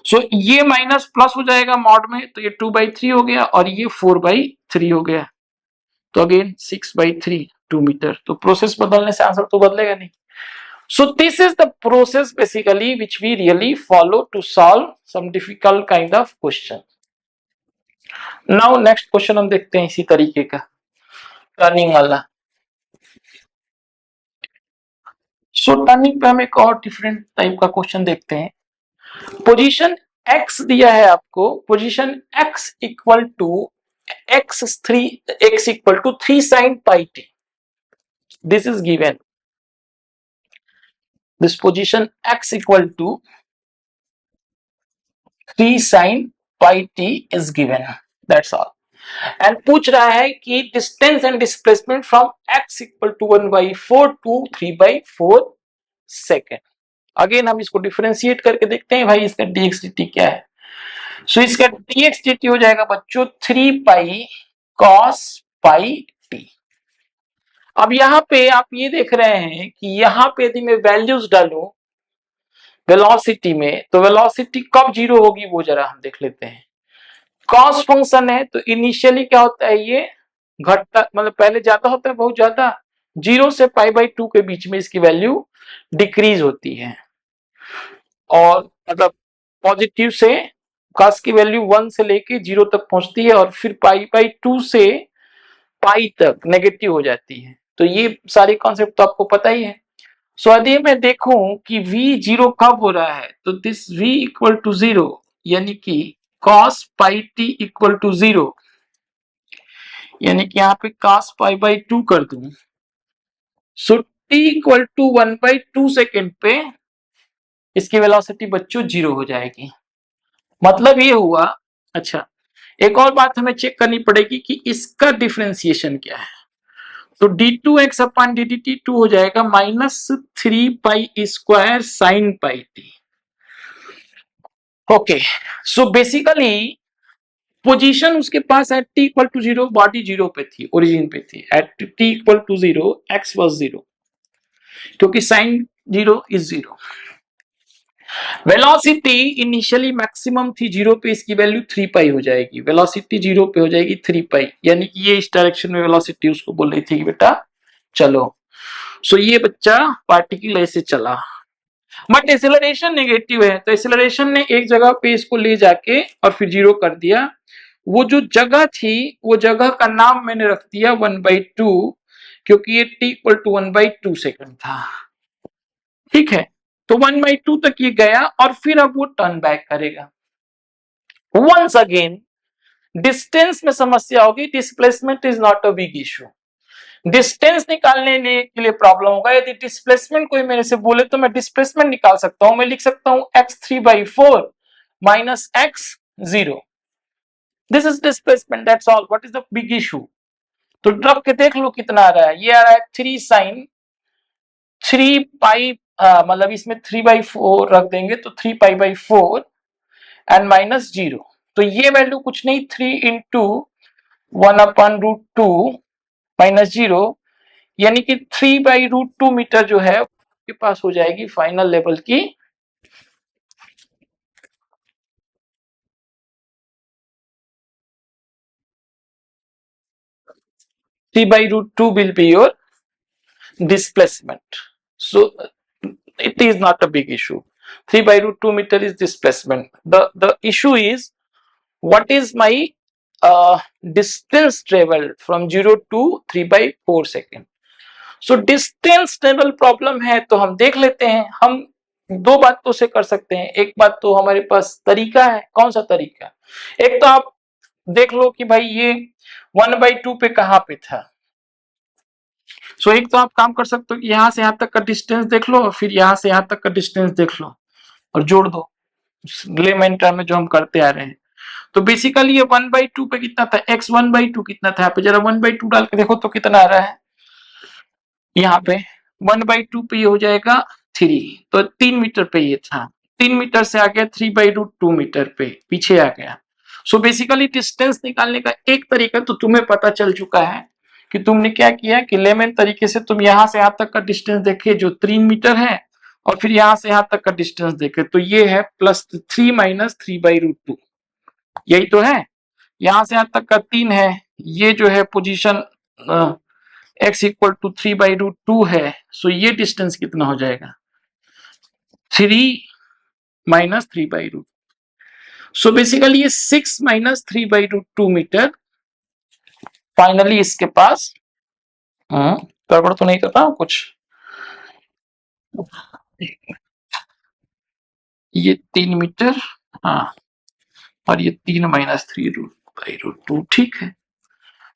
सो ये माइनस प्लस हो जाएगा मॉड में, तो ये 2/3 हो गया और ये 4/3 हो गया, तो अगेन 6/3 2 मीटर। तो प्रोसेस बदलने से आंसर तो बदलेगा नहीं। So this is the process basically which we really follow to solve some difficult kind of question. Now next question हम देखते हैं इसी तरीके का टर्निंग वाला। So टर्निंग पे हम एक और डिफरेंट टाइप का क्वेश्चन देखते हैं। पोजीशन x दिया है आपको, position x equal to x equal to 3 sin pi t, this is given. This position x equal to 3 sin pi t is given, that's all. And पूछ रहा है कि distance and displacement from x equal to 1/4 to 3/4 second. Again हम इसको differentiate करके देखते हैं भाई इसका dx dt क्या है। सो इसका dx dt हो जाएगा बच्चों 3 पाई cos पाई t। अब यहाँ पे आप ये देख रहे हैं कि यहाँ पे यदि मैं वैल्यूज डालूं वेलोसिटी में, तो वेलोसिटी कब जीरो होगी वो जरा हम देख लेते हैं। कॉस फंक्शन है तो इनिशियली क्या होता है, ये घटता, मतलब पहले ज्यादा होता है बहुत ज्यादा, 0 से π/2 के बीच में इसकी वैल्यू डिक्रीज होती है, और मतलब पॉजिटिव से कॉस की वैल्यू 1 से लेके 0 तक पहुंचती है और फिर π/2 से पाई तक नेगेटिव हो जाती है। तो ये सारी कॉन्सेप्ट तो आपको पता ही है। सो यदि मैं देखूं कि v 0 कब हो रहा है, तो दिस v इक्वल टू 0 यानी कि cos pi t equal to 0, यानी कि यहाँ पे cos π/2 कर दूं, so t equal to 1/2 second पे इसकी वेलोसिटी बच्चों 0 हो जाएगी। मतलब ये हुआ। अच्छा, एक और बात हमें चेक करनी पड़ेगी कि इसका डिफरेंशिएशन क्या है। तो d2x अपन dt 2 हो जाएगा -3 pi square sine pi t. Okay, so basically position उसके पास at t equal to 0, body 0 पे थी, ओरिजिन पे थी। At t equal to 0 x was 0, क्योंकि sine 0 is 0। Velocity initially maximum थी 0 पे, इसकी वैल्यू 3 पाई हो जाएगी, वेलोसिटी 0 पे हो जाएगी 3 पाई, यानी कि ये इस डायरेक्शन में वेलोसिटी उसको बोल रही थी कि बेटा चलो। सो ये बच्चा पार्टिकल ऐसे चला, बट एक्सेलरेशन नेगेटिव है, तो एक्सेलरेशन ने एक जगह पे इसको ले जाके और फिर 0 कर दिया। वो जो जगह थी वो जगह का नाम मैंने रख दिया 1/2, क्योंकि ये t इक्वल टू 1/2 सेकंड था। ठीक है, तो 1/2 तक ये गया और फिर अब वो टर्न बैक करेगा। वंस अगेन डिस्टेंस में समस्या होगी, displacement is not a big issue. Distance निकालने के लिए प्रॉब्लम होगा। यदि डिस्प्लेसमेंट कोई मेरे से बोले तो मैं डिस्प्लेसमेंट निकाल सकता हूं, मैं लिख सकता हूं x3/4 minus x0, this is displacement, that's all. What is the big issue? तो रख के देख लो कितना आ रहा है। ये आ रहा है 3 sin 3 पाई, मतलब इसमें 3/4 रख देंगे तो 3 पाई/4 एंड माइनस 0। तो ये वैल्यू कुछ नहीं, 3 इंटू 1/√2 माइनस 0, यानी कि 3/√2 मीटर जो है आपके पास हो जाएगी फाइनल लेवल की 3/√2 will be your displacement. So it is not a big issue. 3/√2 meter is displacement. The issue is what is my distance traveled from 0 to 3/4 second. So distance travel problem है तो हम देख लेते हैं। हम दो बातों से कर सकते हैं। एक बात तो हमारे पास तरीका है, कौन सा तरीका? एक तो आप देख लो कि भाई ये 1/2 पे कहां पे था। सो एक तो आप काम कर सकते हो कि यहां से यहां तक का डिस्टेंस देख लो और फिर यहां से यहां तक का डिस्टेंस देख लो और जोड़ दो लेमेंटर में जो हम करते आ रहे हैं। तो बेसिकली ये 1/2 पे कितना था, x 1/2 कितना था, यहाँ पे जरा 1/2 डाल के देखो तो कितना आ रहा है। यहाँ पे 1/2 पे ये हो जाएगा 3, तो 3 मीटर पे ये था, 3 मीटर से आ गया 3/√2 मीटर पे पीछे आ गया। सो बेसिकली डिस्टेंस निकालने का एक तरीका तो तुम्हें पता चल चुका है कि तुमने क्या किया कि लेमन तरीके से तुम यहां से यहां तक का डिस्टेंस देखे जो 3 मीटर है और फिर यहां से यहां तक का डिस्टेंस देखे तो ये है +3 माइनस 3/√2, यही तो है। यहां से यहां तक का 3 है, ये जो है पोजीशन x इक्वल टू 3/√2 है। सो ये डिस्टेंस कितना हो जाएगा 3 माइनस 3/√2। सो बेसिकली ये 6 माइनस 3/√2 मीटर फाइनली इसके पास। गड़बड़ तो नहीं कर रहा हूं कुछ? ये 3 मीटर, हाँ, और ये 3 माइनस 3/√2, ठीक है।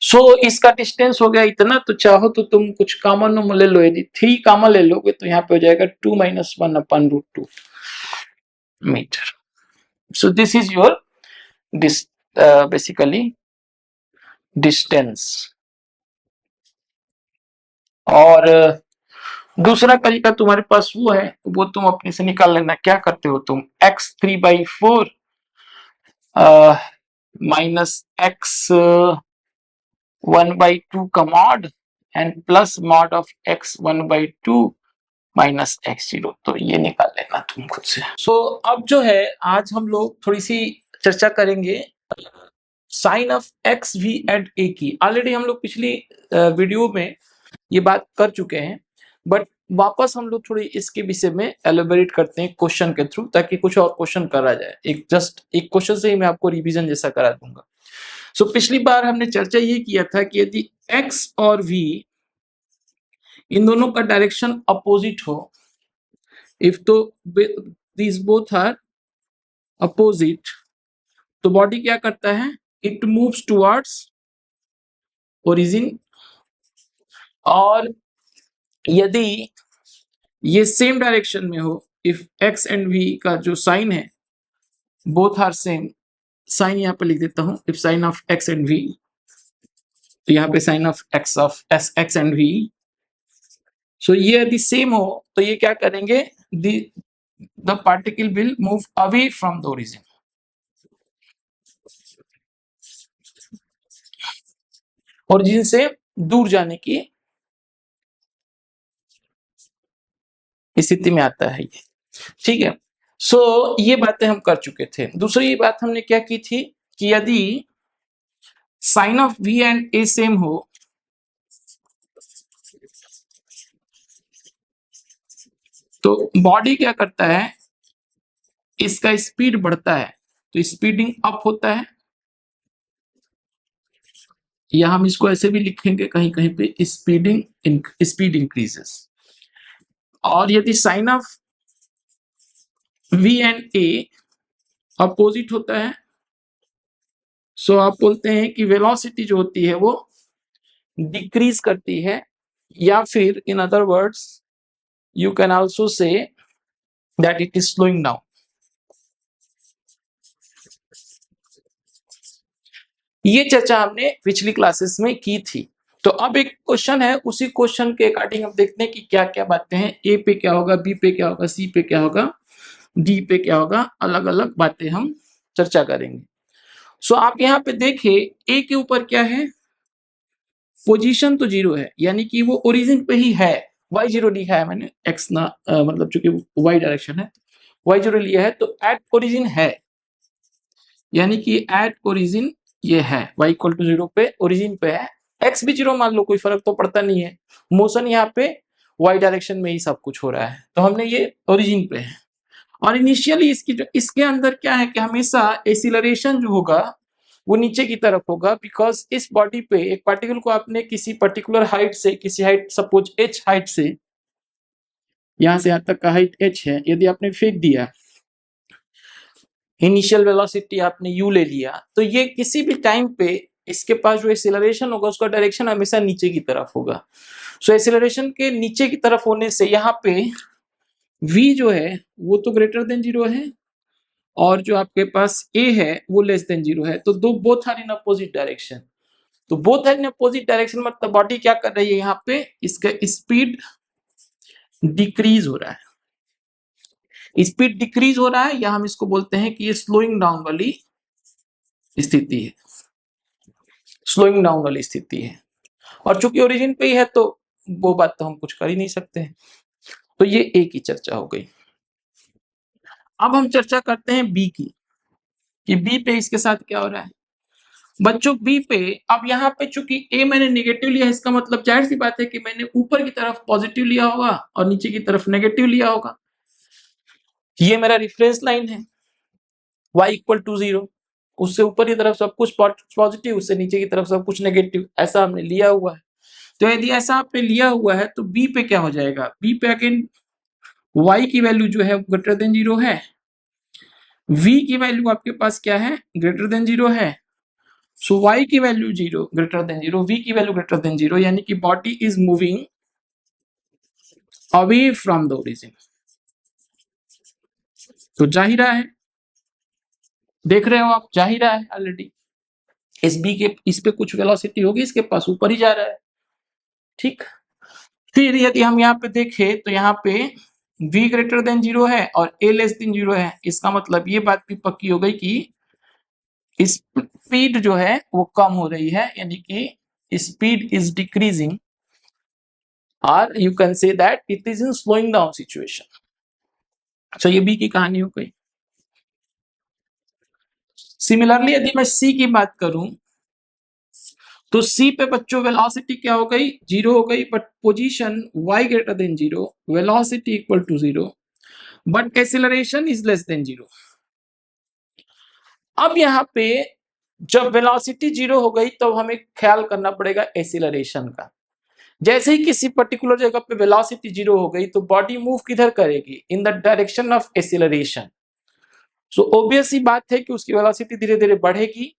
सो इसका डिस्टेंस हो गया इतना। तो चाहो तो तुम कुछ कॉमन ले लो, यदि 3 कॉमन ले लोगे तो यहाँ पे हो जाएगा 2 माइनस 1/√2 metre. So this is your basically distance. और दूसरा तरीका तुम्हारे पास वो है, वो तुम अपने से निकाल लेना। क्या करते हो तुम, x 3/4 माइनस x 1/2 का mod and plus mod of x 1/2 minus x0, तो ये निकाल लेना तुम खुद से। सो अब जो है आज हम लोग थोड़ी सी चर्चा करेंगे sine of x v and a की। ऑलरेडी हम लोग पिछली वीडियो में ये बात कर चुके हैं, बट वापस हम लोग थोड़ी इसके विषय में एलोबरेट करते हैं क्वेश्चन के थ्रू, ताकि कुछ और क्वेश्चन करा जाए। एक क्वेश्चन से ही मैं आपको रिवीजन जैसा करा दूंगा। सो पिछली बार हमने चर्चा ये किया था कि यदि x और v इन दोनों का डायरेक्शन अपोजिट हो, इफ तो दीज बोथ आर अपोजिट, तो बॉडी क्या करता है, इट मूव्स टुवर्ड्स ओरिजिन। और यदि ये सेम डायरेक्शन में हो, इफ x एंड v का जो साइन है बोथ आर सेम, साइन यहाँ पे लिख देता हूं, if sine of x and v, तो यहाँ पे sine of x and v, so ये यदि सेम हो तो ये क्या करेंगे, the particle will move away from the origin. Origin से दूर जाने की स्थिति में आता है ये, ठीक है। सो ये बातें हम कर चुके थे। दूसरी बात हमने क्या की थी कि यदि sine of v and a same हो, तो बॉडी क्या करता है, इसका स्पीड बढ़ता है, तो स्पीडिंग अप होता है, या हम इसको ऐसे भी लिखेंगे कहीं कहीं पे स्पीड इंक्रीजेस। और यदि sine of v and a opposite होता है, सो आप बोलते हैं कि वेलोसिटी जो होती है वो डिक्रीज करती है, या फिर in other words you can also say that it is slowing down. ये चर्चा हमने पिछली क्लासेस में की थी। तो अब एक क्वेश्चन है, उसी क्वेश्चन के अकॉर्डिंग हम देखते हैं कि क्या क्या बातें हैं, ए पे क्या होगा, बी पे क्या होगा, सी पे क्या होगा, डी पे क्या होगा, अलग अलग बातें हम चर्चा करेंगे। सो आप यहाँ पे देखिए ए के ऊपर क्या है, पोजीशन तो 0 है, यानी कि वो ओरिजिन पे ही है। y0 लिखा है मैंने, x ना मतलब चूंकि y डायरेक्शन है, y0 लिया है, तो एट ओरिजिन है, यानी कि एट ओरिजिन ये है, y इक्वल टू 0 पे ओरिजिन पे है, x भी 0 मान लो, कोई फर्क तो पड़ता नहीं है, मोशन यहाँ पे y डायरेक्शन में ही सब कुछ हो रहा है, तो हमने ये ओरिजिन पे है। और इनिशियली इसकी जो इसके अंदर क्या है कि हमेशा एक्सीलरेशन जो होगा वो नीचे की तरफ होगा, बिकॉज इस बॉडी पे एक पार्टिकल को आपने किसी पर्टिकुलर हाइट से, किसी हाइट सपोज h हाइट से, यहां से यहां तक का हाइट h है, यदि आपने फेंक दिया, इनिशियल वेलोसिटी आपने u ले लिया, तो ये किसी भी टाइम पे इसके पास जो एक्सीलरेशन होगा उसका डायरेक्शन हमेशा नीचे की तरफ होगा। सो एक्सीलरेशन के नीचे की तरफ होने से यहाँ पे v जो है वो तो ग्रेटर देन 0 है, और जो आपके पास a है वो लेस देन 0 है, तो दो both are in opposite direction. तो both are in opposite direction मतलब बॉडी क्या कर रही है, यहाँ पे इसका स्पीड डिक्रीज हो रहा है, स्पीड डिक्रीज हो रहा है, या हम इसको बोलते हैं कि ये स्लोइंग डाउन वाली स्थिति है, स्लोइंग डाउन वाली स्थिति है। और चूंकि ओरिजिन पे ही है तो वो बात तो हम कुछ कर ही नहीं सकते हैं। तो ये ए की चर्चा हो गई। अब हम चर्चा करते हैं बी की, कि बी पे इसके साथ क्या हो रहा है। बच्चों बी पे, अब यहाँ पे चूंकि ए मैंने नेगेटिव लिया है, इसका मतलब जाहिर सी बात है कि मैंने ऊपर की तरफ पॉजिटिव लिया होगा और नीचे की तरफ नेगेटिव लिया होगा। ये मेरा रेफरेंस लाइन है, y इक्वल टू 0, उससे ऊपर की तरफ सब कुछ पॉजिटिव, उससे नीचे की तरफ सब कुछ नेगेटिव, ऐसा हमने लिया हुआ है। तो यदि ऐसा आपने लिया हुआ है तो बी पे क्या हो जाएगा, बी पे अगेन y की वैल्यू जो है ग्रेटर देन 0 है, v की वैल्यू आपके पास क्या है, ग्रेटर देन 0 है। सो y की वैल्यू 0 ग्रेटर देन 0, v की वैल्यू ग्रेटर देन 0, यानी कि body is moving away from the origin. तो जा ही रहा है, देख रहे हो आप, जा ही रहा है ऑलरेडी, इस बी के इस पे कुछ वेलोसिटी होगी, इसके पास ऊपर ही जा रहा है। ठीक, फिर यदि हम यहाँ पे देखें तो यहाँ पे v ग्रेटर देन 0 है और a लेस देन 0 है, इसका मतलब ये बात भी पक्की हो गई कि स्पीड जो है वो कम हो रही है, यानी कि स्पीड इज डिक्रीजिंग, और you can say that it is in slowing down situation. अच्छा, ये बी की कहानी हो गई। सिमिलरली यदि मैं सी की बात करूं तो सी पे बच्चों वेलोसिटी क्या हो गई, 0 हो गई, but position y greater than 0, velocity equal to 0, but acceleration is less than 0। अब यहाँ पे जब वेलोसिटी 0 हो गई तब हमें ख्याल करना पड़ेगा एक्सीलरेशन का। जैसे ही किसी पर्टिकुलर जगह पे वेलोसिटी 0 हो गई तो बॉडी मूव किधर करेगी, in the direction of acceleration. So obvious सी बात है कि उसकी वेलोसिटी धीरे धीरे बढ़ेगी।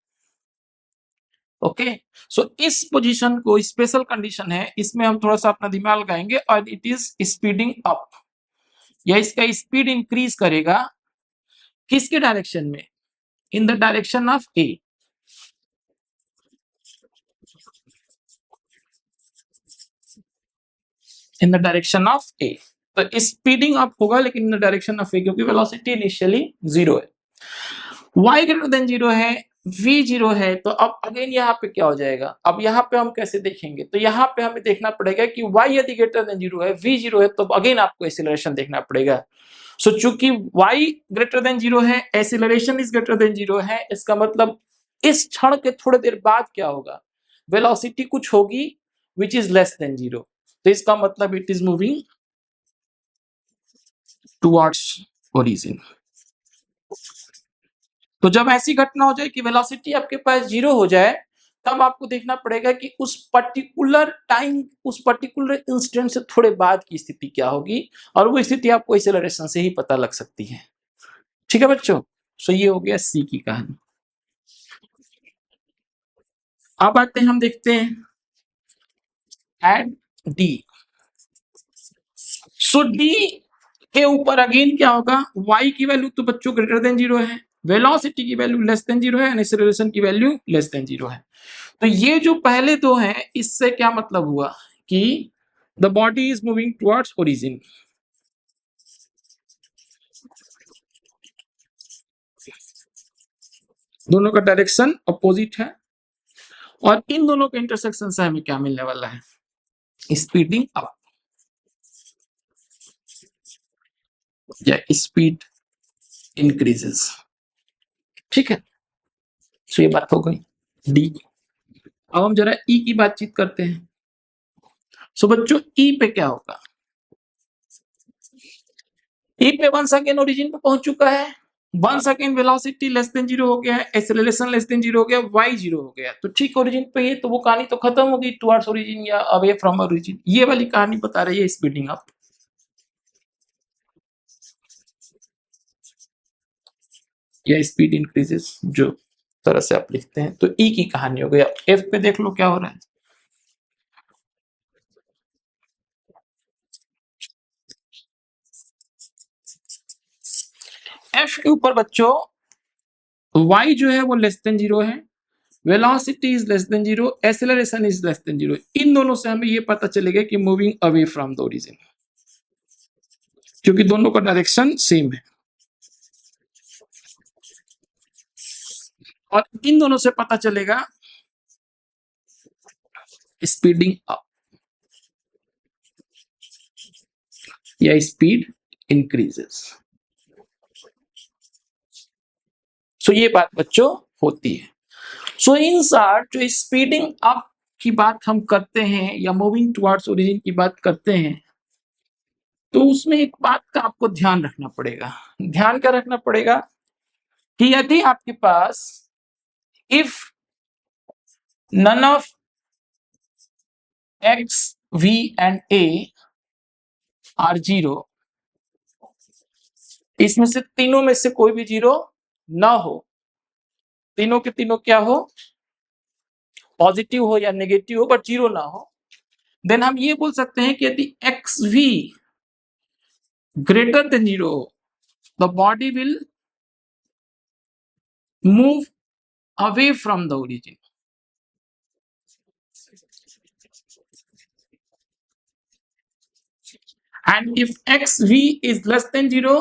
ओके, सो इस पोजीशन को स्पेशल कंडीशन है, इसमें हम थोड़ा सा अपना दिमाग लगाएंगे, और इट इज स्पीडिंग अप, या इसका स्पीड इंक्रीज करेगा किसके डायरेक्शन में, in the direction of a. In the direction of a, तो स्पीडिंग अप होगा लेकिन in the direction of a, क्योंकि वेलोसिटी इनिशियली 0 है, y ग्रेटर देन 0 है, v 0 है, तो अब अगेन यहाँ पे क्या हो जाएगा, अब यहाँ पे हम कैसे देखेंगे, तो यहाँ पे हमें देखना पड़ेगा कि y यदि ग्रेटर देन 0 है, v 0 है, तो अगेन आपको एक्सीलरेशन देखना पड़ेगा। सो चूंकि y ग्रेटर देन 0 है, एक्सीलरेशन इज ग्रेटर देन 0 है, इसका मतलब इस क्षण के थोड़ी देर बाद क्या होगा, वेलोसिटी कुछ होगी विच इज लेस देन 0, तो इसका मतलब it is moving towards origin. तो जब ऐसी घटना हो जाए कि वेलोसिटी आपके पास 0 हो जाए, तब आपको देखना पड़ेगा कि उस पर्टिकुलर टाइम, उस पर्टिकुलर इंस्टेंट से थोड़े बाद की स्थिति क्या होगी, और वो स्थिति आपको एक्सेलरेशन से ही पता लग सकती है। ठीक है बच्चों, सो ये हो गया सी की कहानी। अब आते हैं, हम देखते हैं एट डी। सो डी के ऊपर अगेन क्या होगा, y की वैल्यू तो बच्चों ग्रेटर देन 0 है, वेलोसिटी की वैल्यू लेस देन 0 है, एंड एक्सेलरेशन की वैल्यू लेस देन 0 है। तो ये जो पहले दो हैं, इससे क्या मतलब हुआ कि the body is moving towards origin. दोनों का डायरेक्शन अपोजिट है, और इन दोनों के इंटरसेक्शन से हमें क्या मिलने वाला है? स्पीडिंग अप या स्पीड इंक्रीजेस। ठीक है, तो ये बात हो गई डी। अब हम जरा ई की बातचीत करते हैं। सो बच्चों, ई पे क्या होगा? ई पे 1 सेकेंड ओरिजिन पे पहुंच चुका है, 1 सेकेंड वेलोसिटी लेस देन 0 हो गया है, एक्सेलरेशन लेस देन 0 हो गया, y 0 हो गया। तो ठीक ओरिजिन पे ये तो वो कहानी तो खत्म हो गई, टुवर्ड्स ओरिजिन या अवे फ्रॉम ओरिजिन। ये वाली कहानी बता रही है स्पीडिंग अप या स्पीड इंक्रीजेस, जो तरह से आप लिखते हैं। तो ई की कहानी हो गया। एफ पे देख लो क्या हो रहा है। एफ के ऊपर बच्चों y जो है वो लेस देन 0 है, velocity is less than 0, acceleration is less than 0। इन दोनों से हमें ये पता चलेगा कि moving away from the origin, क्योंकि दोनों का डायरेक्शन सेम है। और इन दोनों से पता चलेगा स्पीडिंग अप या स्पीड इंक्रीजेस। सो ये बात बच्चों होती है। सो इन शॉर्ट, जो स्पीडिंग अप की बात हम करते हैं या मूविंग टुवर्ड्स ओरिजिन की बात करते हैं, तो उसमें एक बात का आपको ध्यान रखना पड़ेगा। ध्यान क्या रखना पड़ेगा? कि यदि आपके पास if none of x, v and a are 0, इसमें से तीनों में से कोई भी 0 ना हो, तीनों के तीनों क्या हो? पॉजिटिव हो या नेगेटिव हो, बट 0 ना हो, देन हम ये बोल सकते हैं कि यदि x V greater than 0, the body will move away from the origin. And if xv is less than 0,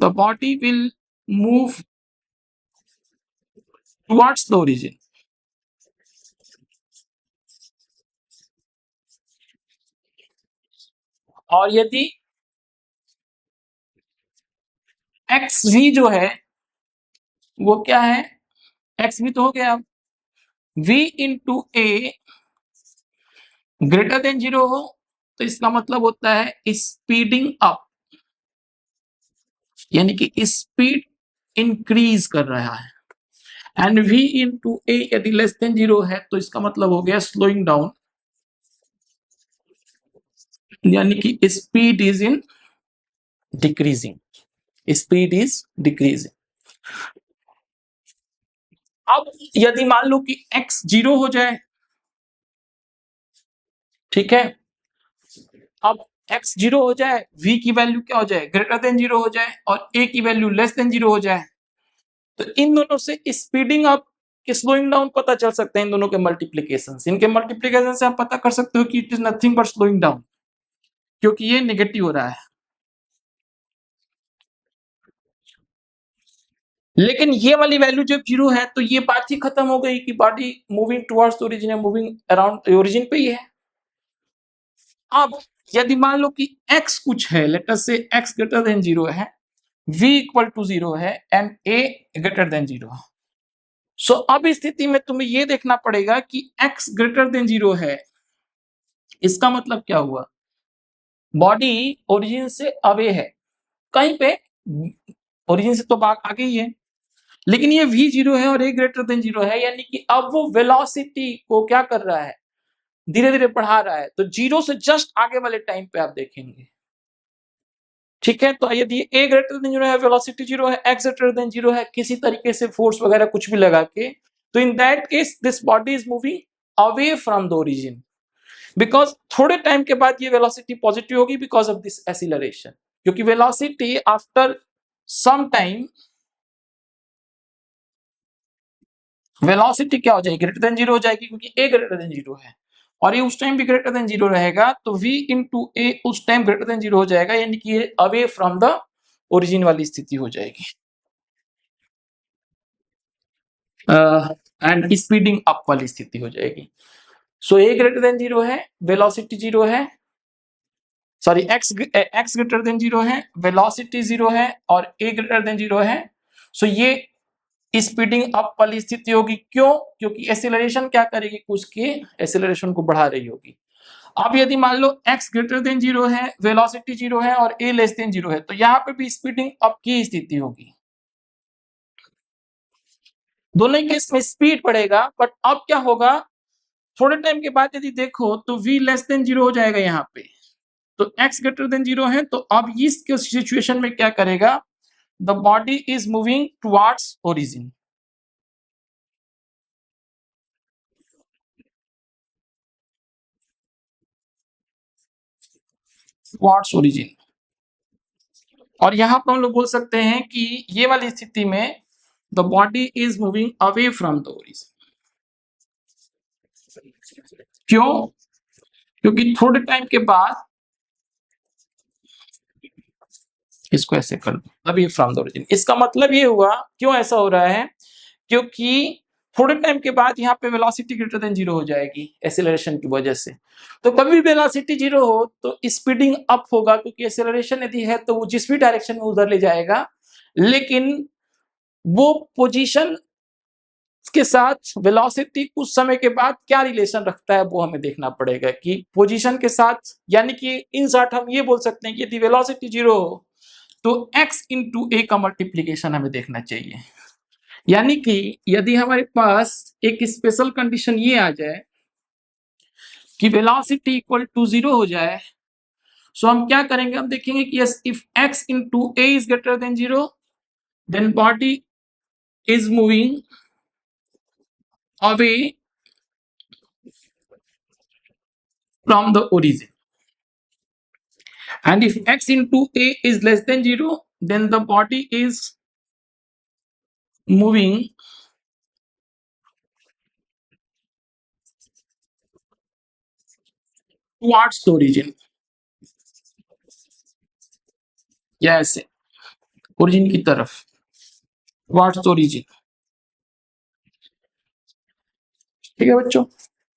the body will move towards the origin. और यदि xv जो है वो क्या है? xv तो हो गया, v into a greater than 0 हो, तो इसका मतलब होता है स्पीडिंग अप, यानी कि स्पीड इंक्रीज कर रहा है। एंड v इंटू a यदि लेस देन 0 है, तो इसका मतलब हो गया स्लोइंग डाउन, यानी कि speed is in decreasing, speed is decreasing. अब यदि मान लो कि x 0 हो जाए, ठीक है, अब x 0 हो जाए, v की वैल्यू क्या हो जाए? ग्रेटर देन 0 हो जाए, और a की वैल्यू लेस देन 0 हो जाए, तो इन दोनों से स्पीडिंग अप कि स्लोइंग डाउन पता चल सकते हैं। इन दोनों के मल्टीप्लीकेशन से, इनके मल्टीप्लीकेशन से आप पता कर सकते हो कि it is nothing but slowing down, क्योंकि ये नेगेटिव हो रहा है। लेकिन ये वाली वैल्यू जब 0 है, तो ये बात ही खत्म हो गई कि बॉडी मूविंग टुवर्ड्स ओरिजिन है, मूविंग अराउंड ओरिजिन पे ही है। अब यदि मान लो कि x कुछ है, लेट अस से x ग्रेटर देन 0 है, v इक्वल टू 0 है, एंड a ग्रेटर देन 0 है। सो अब इस स्थिति में तुम्हें यह देखना पड़ेगा कि x ग्रेटर देन 0 है, इसका मतलब क्या हुआ? बॉडी ओरिजिन से अवे है, कहीं पे ओरिजिन से तो आगे ही है, लेकिन ये v 0 है और a ग्रेटर देन 0 है, यानी कि अब वो वेलोसिटी को क्या कर रहा है? धीरे धीरे बढ़ा रहा है। तो 0 से जस्ट आगे वाले टाइम पे आप देखेंगे, ठीक है। तो यदि a ग्रेटर देन 0 है, वेलोसिटी 0 है, x ग्रेटर देन 0 है, किसी तरीके से फोर्स वगैरह कुछ भी लगा के, तो in that case this body is moving away from the origin, because थोड़े टाइम के बाद ये वेलोसिटी पॉजिटिव होगी बिकॉज ऑफ दिस एक्सीलरेशन, क्योंकि velocity after some time velocity क्या हो जाएगी, ग्रेटर देन जीरो हो जाएगी, क्योंकि ए ग्रेटर देन जीरो है और ये उस टाइम भी ग्रेटर देन जीरो रहेगा, तो v इंटू ए उस टाइम ग्रेटर देन जीरो हो जाएगा, यानी कि ये अवे फ्रॉम द ओरिजिन वाली स्थिति हो जाएगी। एंड स्पीडिंग अप वाली स्थिति हो जाएगी। सो ए ग्रेटर देन जीरो है, वेलोसिटी जीरो है, sorry x greater than zero है, वेलोसिटी जीरो है और ए ग्रेटर देन जीरो है। सो ये स्पीडिंग अप वाली स्थिति होगी। क्यों? क्योंकि एसिलरेशन क्या करेगी, उसके एसिलरेशन को बढ़ा रही होगी। अब यदि मान लो x ग्रेटर देन जीरो है, वेलोसिटी जीरो है और a लेस देन जीरो है, तो यहाँ पे भी स्पीडिंग अप की स्थिति होगी। दोनों ही केस में स्पीड बढ़ेगा, बट अब क्या होगा, थोड़े टाइम के बाद यदि देखो तो v लेस देन जीरो हो जाएगा यहाँ पे, तो x ग्रेटर देन जीरो है, तो अब इस सिचुएशन में क्या करेगा, the body is moving towards origin. Towards origin. और यहाँ पर हम लोग बोल सकते हैं कि ये वाली स्थिति में the body is moving away from the origin. क्यों? क्योंकि थोड़े टाइम के बाद, इसको ऐसे कर दो, अभी फ्रॉम द ओरिजिन, इसका मतलब ये हुआ, क्यों ऐसा हो रहा है, क्योंकि थोड़े टाइम के बाद यहाँ पे वेलोसिटी ग्रेटर देन जीरो हो जाएगी एसेलरेशन की वजह से। तो कभी भी वेलोसिटी जीरो हो तो स्पीडिंग अप होगा, क्योंकि एसेलरेशन यदि है तो वो जिस भी डायरेक्शन में उधर ले जाएगा, लेकिन वो पोजीशन के साथ वेलोसिटी कुछ समय के बाद क्या रिलेशन रखता है वो हमें देखना पड़ेगा, कि पोजीशन के साथ, यानी कि इन शॉर्ट हम ये बोल सकते हैं कि यदि वेलोसिटी जीरो हो तो x इंटू ए का मल्टीप्लीकेशन हमें देखना चाहिए। यानी कि यदि हमारे पास एक स्पेशल कंडीशन ये आ जाए कि वेलोसिटी इक्वल टू जीरो हो जाए, सो हम क्या करेंगे, हम देखेंगे कि yes if x into a is greater than zero then body is moving away from the origin, and if x into a is less than 0 then the body is moving towards the origin। yes, origin की तरफ, towards the origin। ठीक है बच्चों,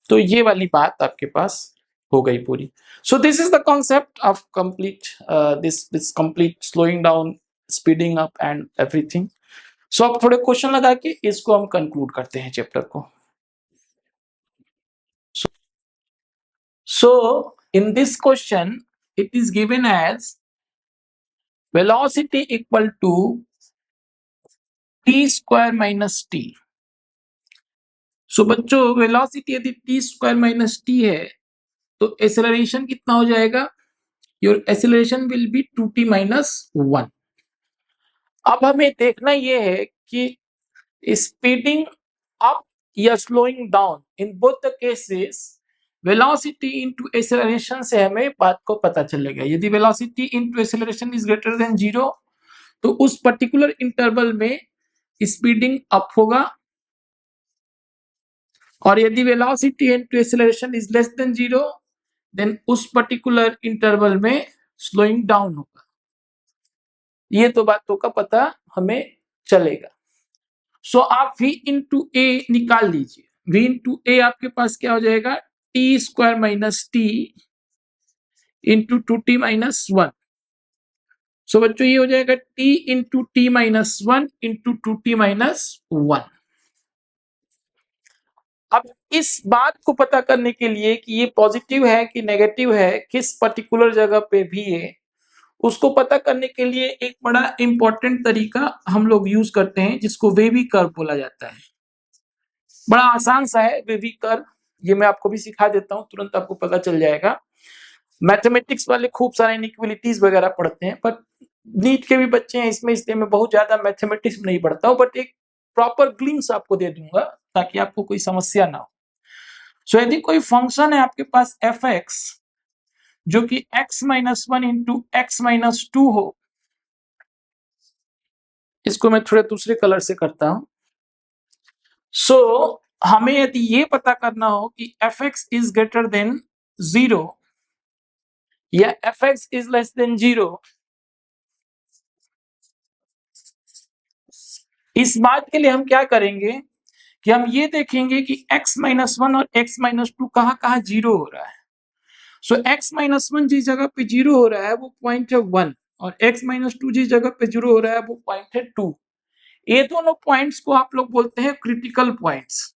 तो ये वाली बात आपके पास हो गई पूरी। So this is the concept of complete this complete slowing down, speeding up and everything. So अब थोड़े क्वेश्चन लगा के इसको हम कंक्लूड करते हैं चैप्टर को। So in this question it is given as velocity equal to t square minus t। सो बच्चों वेलोसिटी यदि t स्क्वायर माइनस t है तो एक्सेलरेशन कितना हो जाएगा, your acceleration will be 2t minus 1। अब हमें देखना यह है कि स्पीडिंग अप या slowing down, in both the cases velocity into acceleration से हमें बात को पता चलेगा। यदि velocity into acceleration is greater than zero तो उस पर्टिकुलर इंटरवल में स्पीडिंग अप होगा, और यदि velocity into acceleration is less than zero then उस पर्टिकुलर इंटरवल में स्लोइंग डाउन होगा। ये तो बातों का पता हमें चलेगा। सो आप v इंटू ए निकाल लीजिए, v इंटू ए आपके पास क्या हो जाएगा, T square minus T into 2t minus 1। सो बच्चों ये हो जाएगा t into T minus 1 into 2t minus 1। अब इस बात को पता करने के लिए कि ये पॉजिटिव है कि नेगेटिव है, किस पर्टिकुलर जगह पे भी है, उसको पता करने के लिए एक बड़ा इंपॉर्टेंट तरीका हम लोग यूज करते हैं, जिसको वेवी कर्व बोला जाता है। बड़ा आसान सा है वेवी कर्व, ये मैं आपको भी सिखा देता हूँ, तुरंत आपको पता चल जाएगा। मैथमेटिक्स वाले खूब सारे इनइक्वालिटीज वगैरह पढ़ते हैं, पर नीट के भी बच्चे हैं इसमें, इसलिए मैं बहुत ज्यादा मैथमेटिक्स नहीं पढ़ता हूँ, बट एक प्रॉपर ग्लिम्स आपको दे दूंगा ताकि आपको कोई समस्या ना हो। सो यदि कोई फंक्शन है आपके पास एफ एक्स जो कि x minus 1 into x minus 2 हो, इसको मैं थोड़े दूसरे कलर से करता हूं। सो हमें यदि ये पता करना हो कि F x is greater than 0 या F x is less than 0, इस बात के लिए हम क्या करेंगे कि हम ये देखेंगे कि x-1 और x-2 कहाँ जीरो हो रहा है। सो x-1 जिस जगह पे जीरो हो रहा है वो पॉइंट है 1 और x-2 जिस जगह पे जीरो हो रहा है वो पॉइंट है 2। ये दोनों पॉइंट्स को आप लोग बोलते हैं क्रिटिकल पॉइंट्स।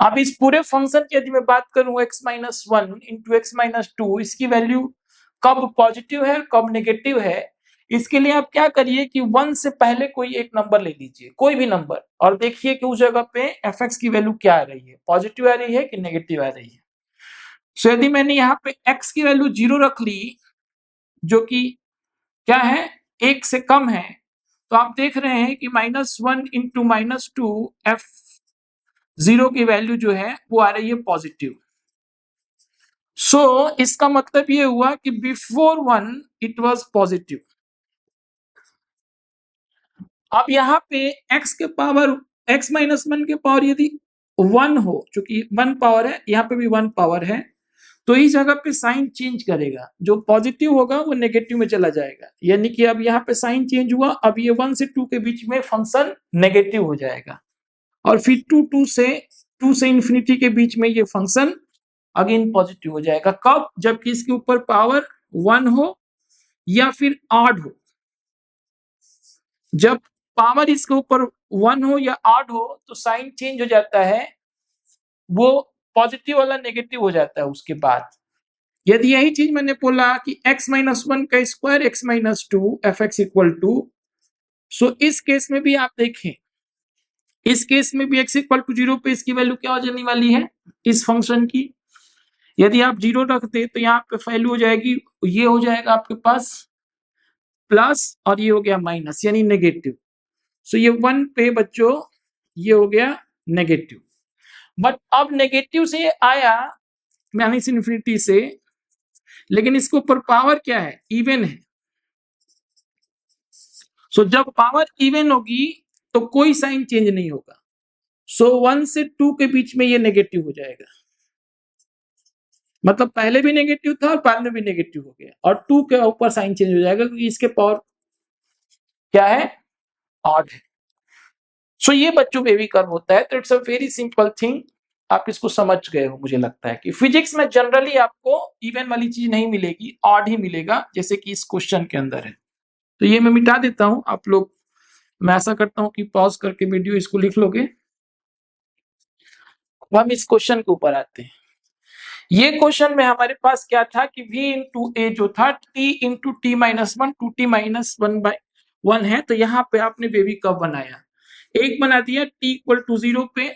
अब इस पूरे फंक्शन की यदि मैं बात करूं x-1 इंटू x-2, इसकी वैल्यू कब पॉजिटिव है और कब नेगेटिव है, इसके लिए आप क्या करिए कि 1 से पहले कोई एक नंबर ले लीजिए, कोई भी नंबर, और देखिए कि उस जगह पे एफ एक्स की वैल्यू क्या आ रही है, पॉजिटिव आ रही है कि नेगेटिव आ रही है। सो यदि मैंने यहाँ पे x की वैल्यू 0 रख ली, जो कि क्या है, 1 से कम है, तो आप देख रहे हैं कि -1 इंटू -2 एफ 0 की वैल्यू जो है वो आ रही है पॉजिटिव। सो इसका मतलब ये हुआ कि बिफोर 1 इट वाज पॉजिटिव। अब यहाँ पे x के पावर x-1 के पावर यदि 1 हो, चूंकि 1 पावर है, यहाँ पे भी 1 पावर है, तो इस जगह पे साइन चेंज करेगा, जो पॉजिटिव होगा वो नेगेटिव में चला जाएगा, यानी कि अब यहाँ पे साइन चेंज हुआ, अब ये 1 से 2 के बीच में फंक्शन नेगेटिव हो जाएगा, और फिर 2 से इंफिनिटी के बीच में ये फंक्शन अगेन पॉजिटिव हो जाएगा। कब? जबकि इसके ऊपर पावर 1 हो या फिर ऑड हो। जब पावर इसके ऊपर 1 हो या ऑड हो तो साइन चेंज हो जाता है, वो पॉजिटिव वाला नेगेटिव हो जाता है उसके बाद। यदि यही चीज मैंने बोला कि x-1 का square x-2 f x equal to, so इस केस में भी आप देखें, इस केस में भी x इक्वल टू 0 पे इसकी वैल्यू क्या हो जाने वाली है इस फंक्शन की। यदि आप 0 रखते तो यहाँ पे वैल्यू हो जाएगी, ये हो जाएगा आपके पास प्लस और ये हो गया माइनस, यानी नेगेटिव। सो ये 1 पे बच्चों ये हो गया नेगेटिव। बट अब नेगेटिव से आया माइनस इन्फिनिटी से, लेकिन इसके ऊपर पावर क्या है, इवन है। सो जब पावर इवन होगी तो कोई साइन चेंज नहीं होगा। सो 1 से 2 के बीच में ये नेगेटिव हो जाएगा, मतलब पहले भी नेगेटिव था और बाद में भी नेगेटिव हो गया, और 2 के ऊपर साइन चेंज हो जाएगा क्योंकि इसके पावर क्या है, ऑड है। सो ये बच्चों बेबी कर्व होता है। तो it's a very simple thing, आप इसको समझ गए हो मुझे लगता है कि फिजिक्स में जनरली आपको इवन वाली चीज नहीं मिलेगी, ऑड ही मिलेगा, जैसे कि इस क्वेश्चन के अंदर है। तो ये मैं मिटा देता हूं, आप लोग, मैं ऐसा करता हूं कि पॉज करके वीडियो इसको लिख लोगे। हम इस क्वेश्चन के ऊपर आते हैं। ये क्वेश्चन में हमारे पास क्या था कि v इंटू ए जो था t into T minus 1 2t-1/1 है, तो यहाँ पे आपने बेबी कर्व बनाया, एक बना दिया t इक्वल टू 0 पे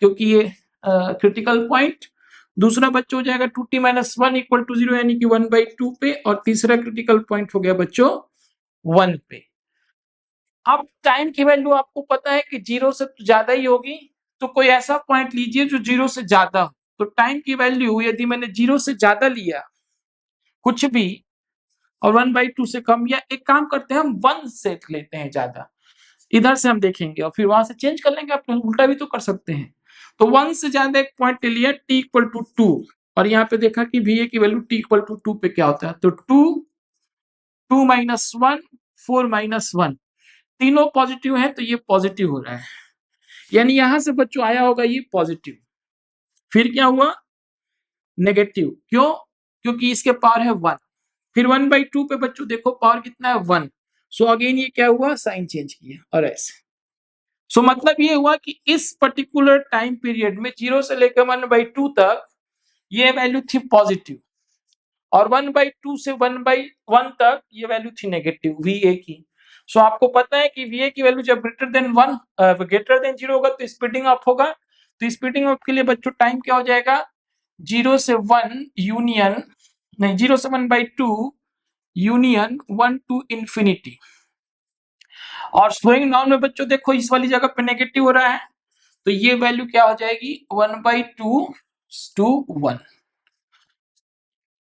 क्योंकि ये क्रिटिकल पॉइंट, दूसरा बच्चों हो जाएगा 2t-1 इक्वल टू 0 यानी कि 1/2 पे, और तीसरा क्रिटिकल पॉइंट हो गया बच्चों 1 पे। अब टाइम की वैल्यू आपको पता है कि 0 से ज्यादा ही होगी, तो कोई ऐसा पॉइंट लीजिए जो 0 से ज्यादा हो। तो टाइम की वैल्यू यदि मैंने 0 से ज्यादा लिया कुछ भी और 1/2 से कम, या एक काम करते हैं हम 1 से लेते हैं ज्यादा, इधर से हम देखेंगे और फिर वहां से चेंज कर लेंगे, आप उल्टा भी तो कर सकते हैं। तो 1 से ज्यादा एक पॉइंट ले लिया t इक्वल टू 2, और यहाँ पे देखा कि va की वैल्यू t इक्वल टू 2 पे क्या होता है, तो 2 -1 4-1, तीनों पॉजिटिव है तो ये पॉजिटिव हो रहा है, यानी यहां से बच्चों आया होगा ये पॉजिटिव। फिर क्या हुआ, नेगेटिव, क्यों, क्योंकि इसके पावर है 1, फिर 1/2 पे बच्चों देखो पावर कितना है 1, सो अगेन ये क्या हुआ, साइन चेंज किया, और ऐसे। सो मतलब ये हुआ कि इस पर्टिकुलर टाइम पीरियड में 0 से लेकर 1/2 तक ये वैल्यू थी पॉजिटिव, और 1/2 से 1/1 तक ये वैल्यू थी नेगेटिव VA की। सो आपको पता है कि VA की वैल्यू जब ग्रेटर देन 0 होगा तो स्पीडिंग अप होगा, तो स्पीडिंग अप के लिए बच्चों टाइम क्या हो जाएगा, 0 से 1 यूनियन, नहीं 0 से 1/2 यूनियन 1 टू इंफिनिटी। और स्लोइंग डाउन में बच्चों देखो इस वाली जगह पे नेगेटिव हो रहा है, तो ये वैल्यू क्या हो जाएगी 1/2 to 1।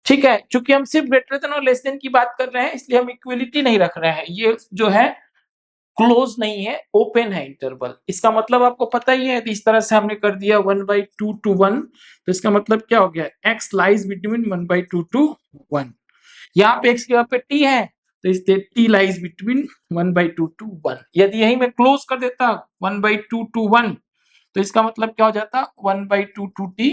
ठीक है, चूंकि हम सिर्फ ग्रेटर देन और लेस देन की बात कर रहे हैं इसलिए हम इक्वलिटी नहीं रख रहे हैं, ये जो है क्लोज नहीं है, ओपन है इंटरवल। इसका मतलब आपको पता ही है, तो इस तरह से हमने कर दिया 1/2 to 1, तो इसका मतलब क्या हो गया, x लाइज बिटवीन 1/2 to 1। यहाँ पे x की जगह पे t है, तो इससे t लाइज बिटवीन 1/2 to 1। यदि यही मैं क्लोज कर देता 1/2 to 1, तो इसका मतलब क्या हो जाता 1/2 to t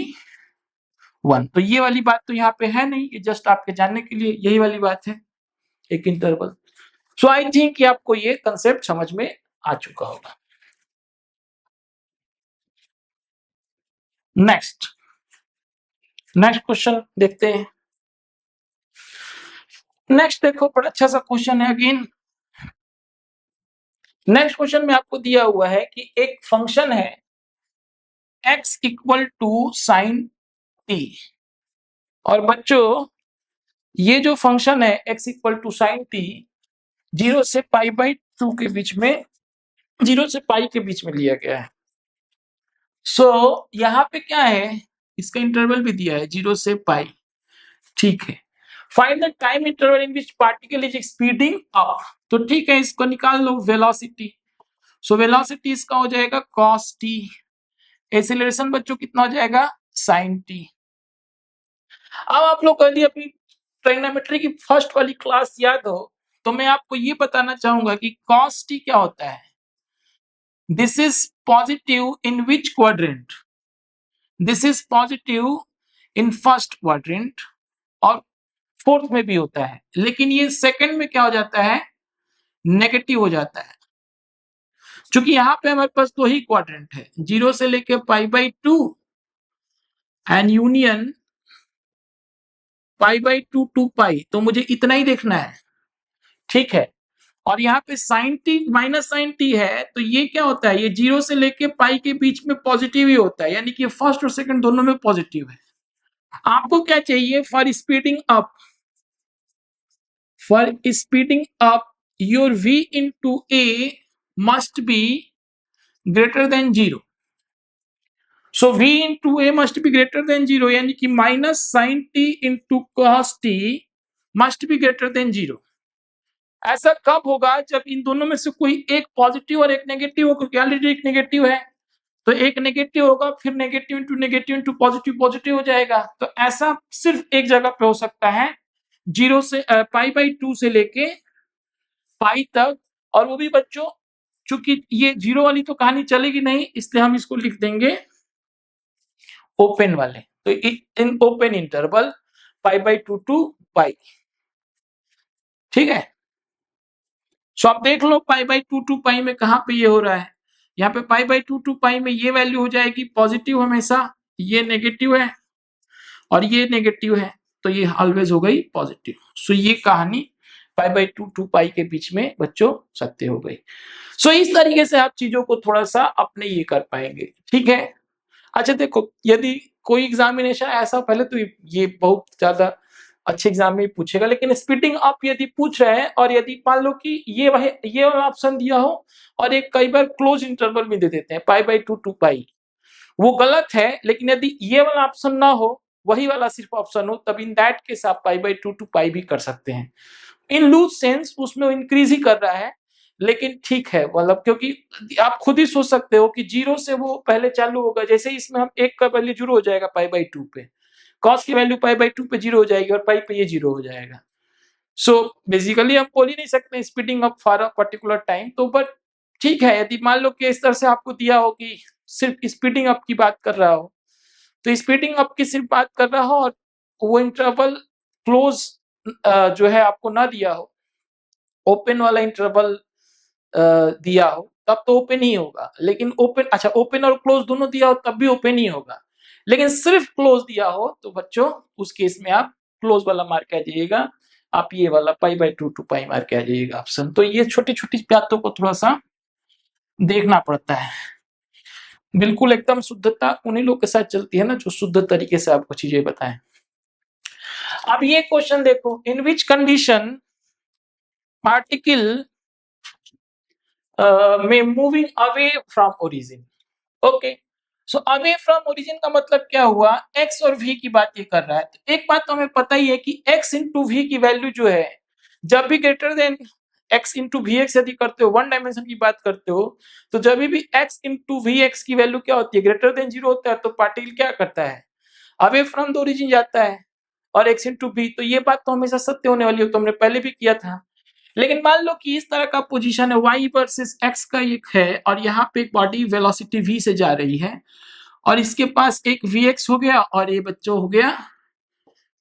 1। तो ये वाली बात तो यहाँ पे है नहीं, ये जस्ट आपके जानने के लिए यही वाली बात है, एक इंटरवल। सो आई थिंक कि आपको ये कंसेप्ट समझ में आ चुका होगा। नेक्स्ट क्वेश्चन देखते हैं। नेक्स्ट देखो, बड़ा अच्छा सा क्वेश्चन है अगेन। नेक्स्ट क्वेश्चन में आपको दिया हुआ है कि एक फंक्शन है x equal to sine t, और बच्चों ये जो फंक्शन है x equal to sine t 0 से π/2 के बीच में, 0 से पाई के बीच में लिया गया है। सो यहाँ पे क्या है, इसका इंटरवल भी दिया है 0 से पाई, ठीक है। Find the time interval in which particle is speeding up, तो ठीक है, इसको निकाल लो वेलोसिटी। सो वेलोसिटी इसका हो जाएगा cos t, एक्सीलरेशन बच्चों कितना हो जाएगा sin t। अब आप लोग यदि अपनी ट्रिग्नोमेट्री की फर्स्ट वाली क्लास याद हो, तो मैं आपको ये बताना चाहूंगा कि cos t क्या होता है। This is positive in which quadrant, this is positive in first quadrant और फोर्थ में भी होता है, लेकिन ये सेकंड में क्या हो जाता है, नेगेटिव हो जाता है। क्योंकि यहाँ पे हमारे पास दो ही क्वाड्रेंट है, 0 से लेके π/2 एंड यूनियन π/2 टू पाई, तो मुझे इतना ही देखना है, ठीक है। और यहाँ पे sine t minus sine t है, तो ये क्या होता है, ये 0 से लेके पाई के बीच में पॉजिटिव ही होता है, यानी कि फर्स्ट और सेकंड दोनों में पॉजिटिव है। आपको क्या चाहिए, for speeding up, for speeding up your v into a must be greater than 0। So v into a must be greater than 0, यानी कि minus sine t into cos t must be greater than 0। ऐसा कब होगा, जब इन दोनों में से कोई एक पॉजिटिव और एक नेगेटिव हो, क्योंकि ऑलरेडी एक नेगेटिव है, तो एक नेगेटिव होगा, फिर नेगेटिव इंटू पॉजिटिव, पॉजिटिव हो जाएगा। तो ऐसा सिर्फ एक जगह पे हो सकता है, 0 से π/2 से लेके पाई तक। और वो भी बच्चों, चूंकि ये 0 वाली तो कहानी चलेगी नहीं, इसलिए हम इसको लिख देंगे ओपन वाले, तो इन ओपन इंटरवल π/2 टू पाई, ठीक है। सो आप देख लो π/2 टू पाई में कहां पे ये हो रहा है, यहाँ पे π/2 टू पाई में ये वैल्यू हो जाएगी पॉजिटिव हमेशा, ये नेगेटिव है और ये नेगेटिव है, तो ये ऑलवेज हो गई पॉजिटिव। सो ये कहानी π/2 टू पाई के बीच में बच्चों सत्य हो गई। सो इस तरीके से आप चीजों को थोड़ा सा अपने ये कर पाएंगे, ठीक है। अच्छा देखो, यदि कोई एग्जामिनेशन ऐसा, पहले तो ये बहुत ज्यादा अच्छे एग्जाम में पूछेगा, लेकिन स्पीडिंग अप यदि पूछ रहे हैं और यदि मान लो कि ये वाला ऑप्शन दिया हो और एक कई बार क्लोज इंटरवल में दे देते हैं π/2 टू पाई, वो गलत है। लेकिन यदि ये वाला ऑप्शन ना हो, वही वाला सिर्फ ऑप्शन हो, तब इन दैट केस आप π/2 टू पाई भी कर सकते हैं। इन लूज सेंस उसमें इंक्रीज ही कर रहा है, लेकिन ठीक है, मतलब क्योंकि आप खुद ही सोच सकते हो कि 0 से वो पहले चालू होगा, जैसे इसमें हम एक का वैल्यू 0 हो जाएगा π/2 पे, कॉस की वैल्यू π/2 पे 0 हो जाएगी और पाई पे ये 0 हो जाएगा। सो बेसिकली हम बोल ही नहीं सकते speeding up for a particular time, तो बट ठीक है, यदि मान लो कि इस तरह से आपको दिया हो कि सिर्फ स्पीडिंग अप की बात कर रहा हो, तो स्पीडिंग अप की सिर्फ बात कर रहा हो और वो इंटरवल क्लोज जो है आपको ना दिया हो, ओपन वाला इंटरवल दिया हो, तब तो ओपन ही होगा। लेकिन ओपन, अच्छा ओपन और क्लोज दोनों दिया हो तब भी ओपन ही होगा, लेकिन सिर्फ क्लोज दिया हो तो बच्चों उस केस में आप क्लोज वाला मार के आ जाइएगा, आप ये वाला π/2 टू पाई मार के आ जाइएगा ऑप्शन। तो ये छोटी छोटी बातों को थोड़ा सा देखना पड़ता है। बिल्कुल एकदम शुद्धता उन्हीं लोग के साथ चलती है ना जो शुद्ध तरीके से आपको चीजें बताएं। अब ये क्वेश्चन देखो, इन विच कंडीशन पार्टिकल में moving away from origin. Okay, so away from origin का मतलब क्या हुआ, x और v की बात ये कर रहा है। तो एक बात तो हमें पता ही है कि x इंटू वी की वैल्यू जो है, जब भी greater than x into v x यदि करते हो, वन डायमेंशन की बात करते हो, तो जब भी x इंटू वी एक्स की वैल्यू क्या होती है, ग्रेटर देन 0 होता है, तो पार्टिकल क्या करता है, अवे फ्रॉम द ओरिजिन जाता है, और x इंटू बी, तो ये बात तो हमेशा सत्य होने वाली है, तो हमने पहले भी किया था। लेकिन मान लो कि इस तरह का पोजीशन है, y वर्सेस x का एक है, और यहाँ पे एक बॉडी वेलोसिटी v से जा रही है, और इसके पास एक vx हो गया, और ये बच्चों हो गया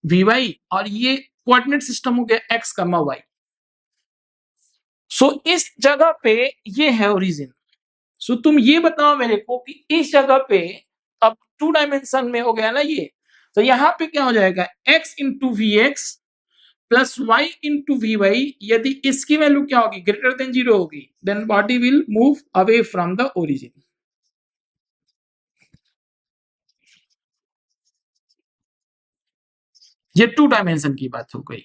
vy, और ये कोऑर्डिनेट सिस्टम हो गया x, y। सो इस जगह पे ये है ओरिजिन। सो तुम ये बताओ मेरे को कि इस जगह पे अब 2 डायमेंशन में हो गया ना ये, तो यहाँ पे क्या हो जाएगा, x into v x plus y into v y, यदि इसकी वैल्यू क्या होगी, ग्रेटर देन 0 होगी, then body will move away from the origin. ये 2 डायमेंशन की बात हो गई।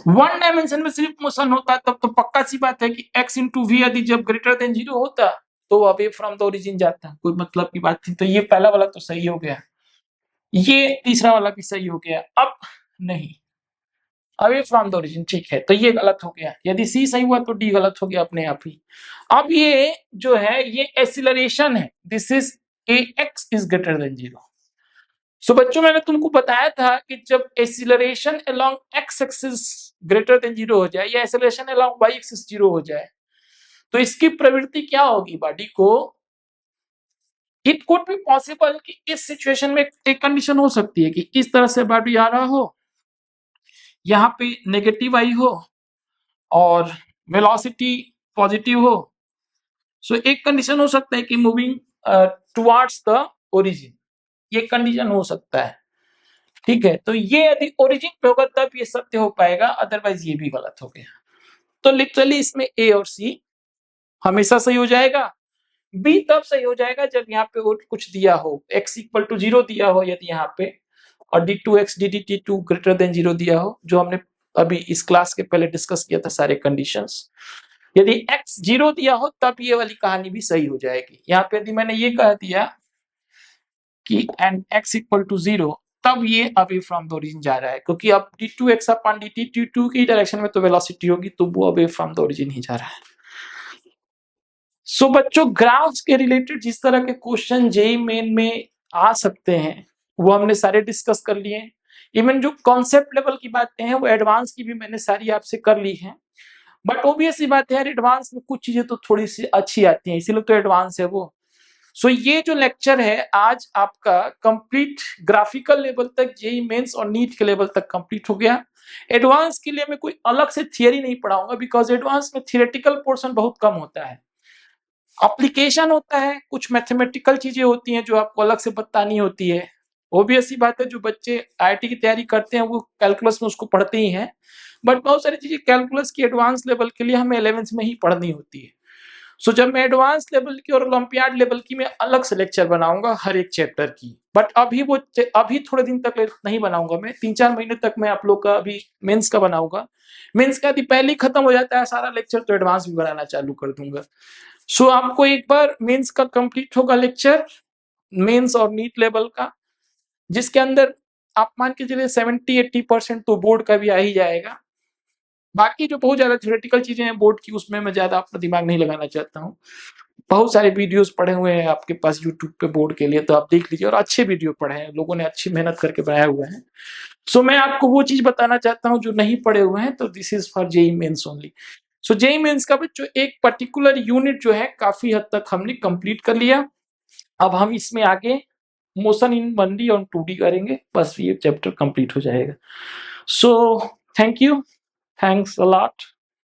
1 डायमेंशन में सिर्फ मोशन होता तब तो पक्का सी बात है कि x इंटू वी यदि जब ग्रेटर देन 0 होता तो अवे फ्रॉम द ओरिजिन जाता, कोई मतलब की बात थी। तो ये पहला वाला तो सही हो गया, ये तीसरा वाला भी सही हो गया। अब नहीं, अवे फ्रॉम द ओरिजिन ठीक है, तो ये गलत हो गया। यदि सी सही हुआ तो डी गलत हो गया अपने आप ही। अब ये जो है ये एक्सीलरेशन है, this is a x is greater than 0। So बच्चों मैंने तुमको बताया था कि जब acceleration along x axis greater than 0 हो जाए, या एक्सीलरेशन अलोंग वाई एक्सिस 0 हो जाए, तो इसकी प्रवृत्ति क्या होगी बॉडी को, इट कुड बी पॉसिबल कि इस सिचुएशन में एक कंडीशन हो सकती है कि इस तरह से बॉडी आ रहा हो, यहाँ पे नेगेटिव आई हो और वेलोसिटी पॉजिटिव हो। सो एक कंडीशन हो सकता है कि मूविंग टुवर्ड्स द ओरिजिन, ये कंडीशन हो सकता है, ठीक है। तो ये यदि ओरिजिन पे होगा तब ये सत्य हो पाएगा, अदरवाइज ये भी गलत हो गया। तो लिटरली इसमें ए और सी हमेशा सही हो जाएगा, बी तब सही हो जाएगा जब यहाँ पे और कुछ दिया हो, x इक्वल टू 0 दिया हो यदि यहाँ पे, और d2x dt2 ग्रेटर देन 0 दिया हो, जो हमने अभी इस क्लास के पहले डिस्कस किया था सारे कंडीशंस। यदि x 0 दिया हो तब ये वाली कहानी भी सही हो जाएगी। यहाँ पे यदि मैंने ये कह दिया कि एंड x इक्वल टू 0, तब ये अवे फ्रॉम द ओरिजिन जा रहा है, क्योंकि अब d2x अपॉन dt2 की डायरेक्शन में तो वेलोसिटी होगी, तो वो अवे फ्रॉम द ओरिजिन ही जा रहा है। सो बच्चों ग्राफ्स के रिलेटेड जिस तरह के क्वेश्चन जेईई मेन में आ सकते हैं वो हमने सारे डिस्कस कर लिए। इवन जो कॉन्सेप्ट लेवल की बातें हैं वो एडवांस की भी मैंने सारी आपसे कर ली हैं, बट ऑब्वियस सी बात है यार, एडवांस में कुछ चीजें तो थोड़ी सी अच्छी आती हैं, इसीलिए तो एडवांस है वो। सो ये जो लेक्चर है आज आपका कंप्लीट ग्राफिकल लेवल तक जेईई मेंस और नीट के लेवल तक कंप्लीट हो गया। एडवांस के लिए मैं कोई अलग से थियरी नहीं पढ़ाऊंगा, बिकॉज एडवांस में थियोरेटिकल पोर्शन बहुत कम होता है, एप्लीकेशन होता है, कुछ मैथमेटिकल चीजें होती हैं जो आपको अलग से बतानी होती है। ऑब्वियस सी बात है जो बच्चे आईआईटी की तैयारी करते हैं वो कैलकुलस में उसको पढ़ते ही हैं, बट बहुत सारी चीजें कैलकुलस की एडवांस लेवल के लिए हमें 11th में ही पढ़नी होती है। सो जब मैं एडवांस लेवल की और ओलंपियाड लेवल की मैं अलग से लेक्चर बनाऊंगा हर एक चैप्टर की, बट अभी थोड़े दिन तक नहीं बनाऊंगा, मैं 3-4 महीने तक मैं आप लोग का अभी मेंस का बनाऊंगा। मेंस का यदि पहले ही खत्म हो जाता है सारा लेक्चर तो एडवांस भी बनाना चालू कर दूंगा। सो आपको एक बार मेंस का कंप्लीट होगा लेक्चर, मेंस और नीट लेवल का, जिसके अंदर आप मान के चलिए 70-80% तो बोर्ड का भी आ ही जाएगा। बाकी जो बहुत ज्यादा थ्योरेटिकल चीजें हैं बोर्ड की, उसमें मैं ज्यादा अपना दिमाग नहीं लगाना चाहता हूँ। बहुत सारे वीडियोस पड़े हुए हैं आपके पास यूट्यूब पे बोर्ड के लिए, तो आप देख लीजिए, और अच्छे वीडियो पढ़े हैं, लोगों ने अच्छी मेहनत करके बनाए हुए हैं। सो मैं आपको वो चीज बताना चाहता हूँ जो नहीं पढ़े हुए हैं, तो this is for JEE Mains only. So JEE Mains का बच्चों एक पर्टिकुलर यूनिट जो है काफी हद तक हमने कंप्लीट कर लिया। अब हम इसमें आगे मोशन इन 1D और 2D करेंगे, बस ये चैप्टर कंप्लीट हो जाएगा। So thank you, thanks a lot.